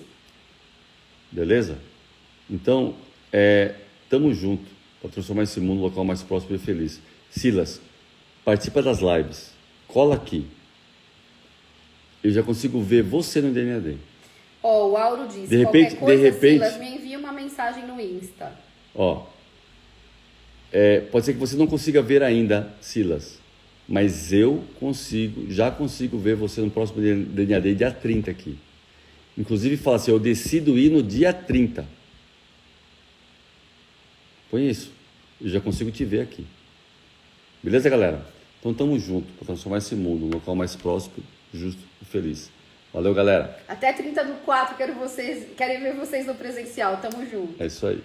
Beleza? Então, tamo junto para transformar esse mundo num local mais próspero e feliz. Silas, participa das lives. Cola aqui. Eu já consigo ver você no DNAD. O Auro disse, de repente, Silas, me envia uma mensagem no Insta. Pode ser que você não consiga ver ainda, Silas, mas eu já consigo ver você no próximo DNAD, dia 30 aqui. Inclusive, fala assim, eu decido ir no dia 30. Põe isso. Eu já consigo te ver aqui. Beleza, galera? Então, tamo junto para transformar esse mundo num local mais próspero, justo e feliz. Valeu, galera. Até 30/4, quero ver vocês no presencial. Tamo junto. É isso aí.